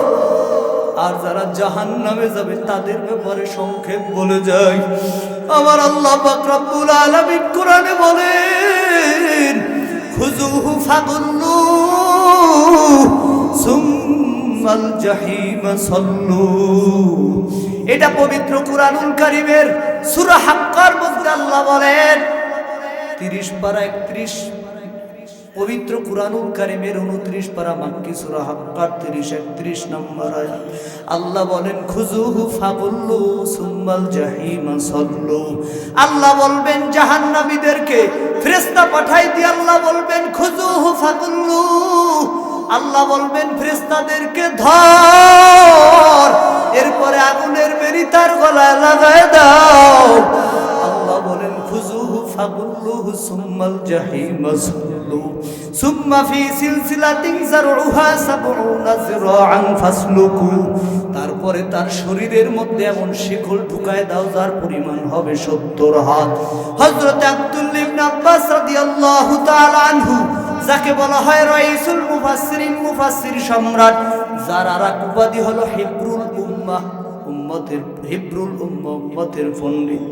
আর যারা জাহান্নামে যাবে তাদের ব্যাপারে সংক্ষেপ বলে যায়। আমার আল্লাহ পাক রব্বুল আলামিন কোরআনে বলেন, খুযুহু ফাগুল্লু সুম্মাল জাহিম সাল্লু। এটা পবিত্র কুরআনুল কারীমের সূরা হাক্কার মধ্যে আল্লাহ বলেন 30 পারা 31, পবিত্র কুরআনুল কারীমের 29 পারা মাক্কি সূরা হাক্কার 30-31 নম্বর আয়াত। আল্লাহ বলেন খুযুহু ফাগুল্লু সুম্মাল জাহিম সাল্লু। আল্লাহ বলবেন জাহান্নামীদেরকে ফেরেশতা পাঠাই দিয়ে আল্লাহ বলবেন খুযুহু ফাগুল্লু। আল্লাহ বলবেন ফেরেশতাদেরকে ধর, এরপরে আগুনের বেড়ি তার গলায় লাগায় দাও। আল্লাহ বলেন খুযুহু ফাগুল্লুহু সুম্মাল জাহিম সাল্লু সুম্মা ফি সিলসিলাতিন যারউহা 70 যিরাআন ফাসলুকু। তারপরে তার শরীরের মধ্যে এমন শিকল ঢুকায় দাও যার পরিমাণ হবে 70 হাত। হযরত আব্দুল্লাহ ইবনে আব্বাস রাদিয়াল্লাহু তাআলা আনহু, যাকে বলা হয় রাইসুল মুফাসসিরিন, মুফাসসির সম্রাট, যার আরেক উপাধি হলো হিব্রুল উম্মাহ, উম্মতের হিব্রুল উম্মতের পণ্ডিত,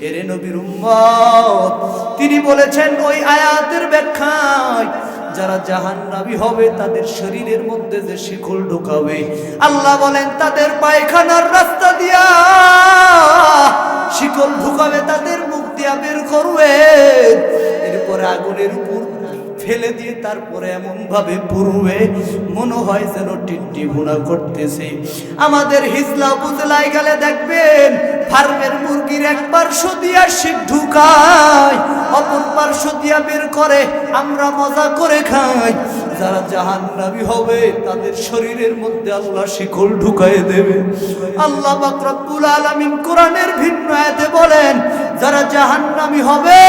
এরে নবীর উম্মত। তিনি বলেছেন ওই আয়াতের ব্যাখ্যায় যারা জাহান্নামী হবে তাদের শরীরের মধ্যে যে শিকল ঢোকাবে, আল্লাহ বলেন তাদের পায়খানার রাস্তা দিয়া শিকল ঢুকাবে, তাদের মুখ দিয়া বের করবে, এরপরে আগুনের উপর ফেলে দিয়ে তারপরে এমন ভাবে পুরবে মনে হয় যেন টিট্টি ভুনা করতেছে। আমাদের হিজলা উপজেলায় গেলে দেখবেন ফার্মের মুরগির এক পার্শ্ব দিয়া শিক ঢুকায়, অপর পার্শ্ব দিয়া বের করে, আমরা মজা করে খাই। যারা জাহান্নামী হবে তাদের শরীরের মধ্যে আল্লাহ শিকল ঢুকায় দেবে। আল্লাহ পাক রব্বুল আলামিন কোরআনের ভিন্ন আয়াতে বলেন যারা জাহান্নামী হবে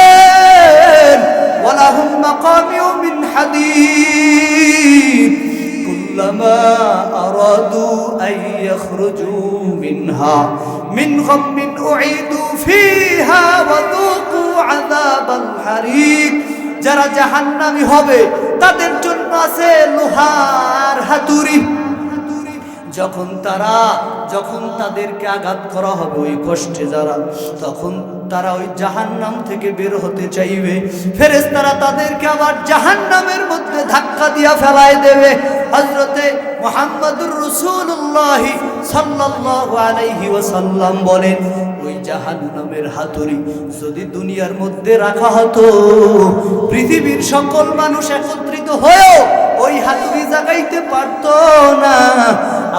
ওয়ালাহুম মাকামিউ মিন হাদীদ কুল্লামা আরাদু আন ইয়াখরুজু মিনহা মিন গাম্মিন উঈদু ফিহা ওয়া যুকু আযাবাল হারিক। যারা জাহান্নামী হবে তাদের জন্য আছে লোহার হাতুড়ি। যখন তাদেরকে আঘাত করা হবে ওই কষ্টে যারা, তখন তারা ওই জাহান্নাম থেকে বের হতে চাইবে, ফেরেশতারা তাদেরকে আবার জাহান্নামের মধ্যে ধাক্কা দিয়া ফেলায় দেবে। হযরতে মুহাম্মদুর রাসূলুল্লাহ সাল্লাল্লাহু আলাইহি ওয়াসাল্লাম বলেন ওই জাহান্নামের হাতুড়ি যদি দুনিয়ার মধ্যে রাখা হতো, পৃথিবীর সকল মানুষ একত্রিত হয়েও ওই হাতুড়ি জাগাইতে পারতো না।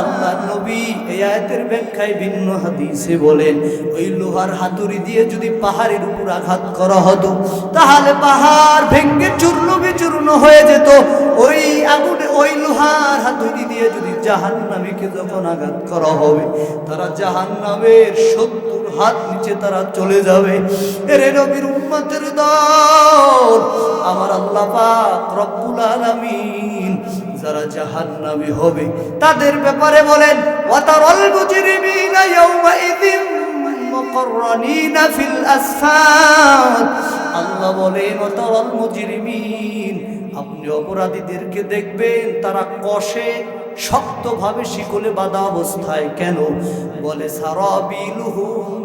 আল্লাহ নবী এই আয়াতের ব্যাখ্যায় ভিন্ন হাদিসে বলেন ওই লোহার হাতুড়ি দিয়ে যদি পাহাড়ের উপর আঘাত করা হতো তাহলে পাহাড় ভেঙে চূর্ণ বিচূর্ণ হয়ে যেত। ওই আগুনে ওই লোহার হাতুড়ি দিয়ে যদি জাহান্নামীকে যখন আঘাত করা হবে তারা জাহান্নামের 70 হাত নিচে তারা চলে যাবে। এরে নবীর উম্মতের দল, আমার আল্লাহ পাক রব্বুল আলামিন যারা জাহান্নামী হবে তাদের ব্যাপারে বলেন ওয়াতারাল মুজরিমিনা ইয়াওমাইযিন মুকাররানিনা ফিল আসফাদ। আল্লাহ বলেন ওয়াতারাল মুজরিমিন, আপনি অপরাধীদেরকে দেখবেন তারা কষে শক্তভাবে শিকলে বাঁধা অবস্থায়। কেন? বলে সারাবিলুহুম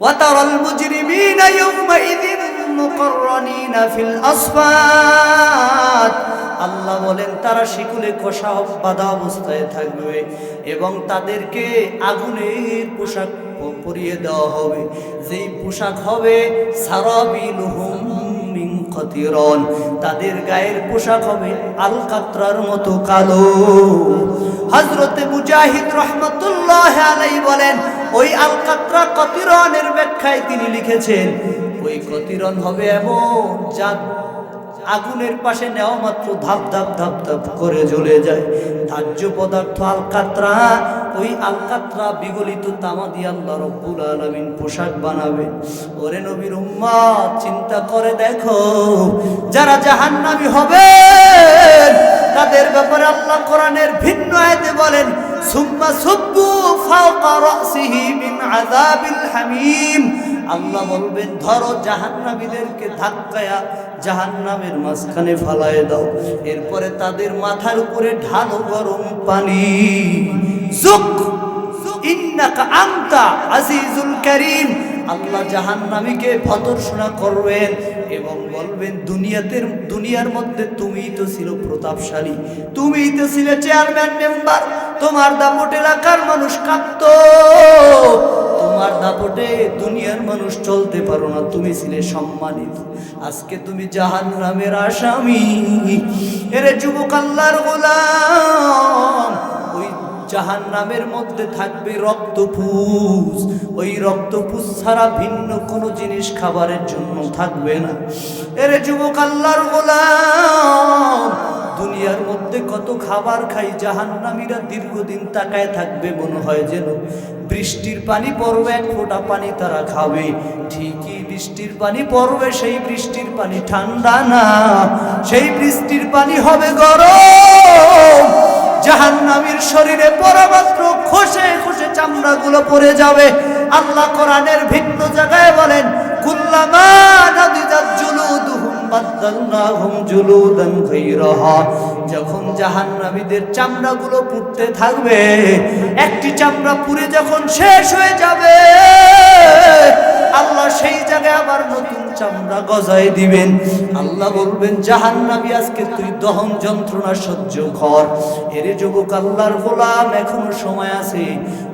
ওয়াতারাল মুজরিমিনা ইয়াওমাইযিন মুকাররানিনা ফিল আসফাদ। আল্লাহ বলেন তারা শিকলে কষা বাঁধা অবস্থায় থাকবে এবং তাদেরকে আগুনের পোশাক পরিয়ে দেওয়া হবে, যেই পোশাক হবে সারাবিলুহুম মিন কাতিরান, তাদের গায়ের পোশাক হবে আলকাতরার মতো কালো। হযরতে মুজাহিদ রাহমাতুল্লাহ আলাইহি বলেন ওই আলকাতরা কাতিরানের ব্যাখ্যায় তিনি লিখেছেন ওই কাতিরান হবে এমন যা আগুনের পাশে নেওয়া মাত্র ধাপ ধাপ ধাপ ধাপ করে জ্বলে যায়। ধার্য পদার্থ আলকাতরা, ওই আলকাতরা বিগলিত তামা দিয়ে আল্লাহ রব্বুল আলামিন পোশাক বানাবে। ওরে নবীর উম্মত চিন্তা করে দেখো, যারা জাহান্নামী হবে তাদের ব্যাপারে আল্লাহ কোরআনের ভিন্ন আয়াতে বলেন সুম্মা সুব্বু ফাওকা রাসিহি মিন আযাবিল হামিম। আল্লাহ বলবেন ধরো জাহান্নামীদেরকে ধাক্কায়া জাহান্নামের মাঝখানে ফালায় দাও, এরপরে তাদের মাথার উপরে ঢালো গরম পানি। যুক ইন্নাকা আনতা আজিজুল কারীম। আল্লাহ জাহান্নামীকে ভর্ৎসনা করবেন এবং বলবেন দুনিয়ার মধ্যে তুমিই তো ছিল প্রতাপশালী, তুমিই তো ছিলে চেয়ারম্যান মেম্বার, তোমার দাপটে এলাকার মানুষ কাঁদতো, তোমার দাপটে দুনিয়ার মানুষ চলতে পারো না, তুমি ছিলে সম্মানিত, আজকে তুমি জাহান্নামের আসামি। এরে যুবক আল্লাহর গোলাম, ওই জাহান্নামের মধ্যে থাকবে রক্তপুষ, ওই রক্তপুষ ছাড়া ভিন্ন কোনো জিনিস খাবারের জন্য থাকবে না। এরে যুবক আল্লাহর গোলাম, দুনিয়ার মধ্যে কত খাবার খাই, জাহান্নামীরা দীর্ঘদিন তাকায় থাকবে, মনে হয় যেন বৃষ্টির পানি পড়বে, এক ফোঁটা পানি তারা খাবে, ঠিকই বৃষ্টির পানি পড়বে, সেই বৃষ্টির পানি ঠান্ডা না, সেই বৃষ্টির পানি হবে গরম। জাহান্নামীর শরীরে পরামাত্র খসে খসে চামড়াগুলো পড়ে যাবে। আল্লাহ কোরআনের ভিন্ন জায়গায় বলেন কুল্লামা নাদিজাত জুলুদুহুম বাদদালনাহুম জুলুদান গায়রাহা। যখন জাহান্নামীদের চামড়াগুলো পুড়তে থাকবে, একটি চামড়া পুড়ে যখন শেষ হয়ে যাবে, আল্লাহ সেই জায়গায় আবার নতুন চামড়া গজায় দিবেন। আল্লাহ বলবেন জাহান্নামী আজকে তুই দহন যন্ত্রণা সহ্য কর। এরে যুবক আল্লাহর গোলাম, এখনো সময় আছে,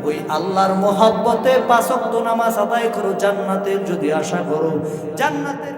ওই আল্লাহর মহব্বতে 5 ওয়াক্ত নামাজ আদায় করো, জান্নাতের যদি আশা করো, জান্নাতের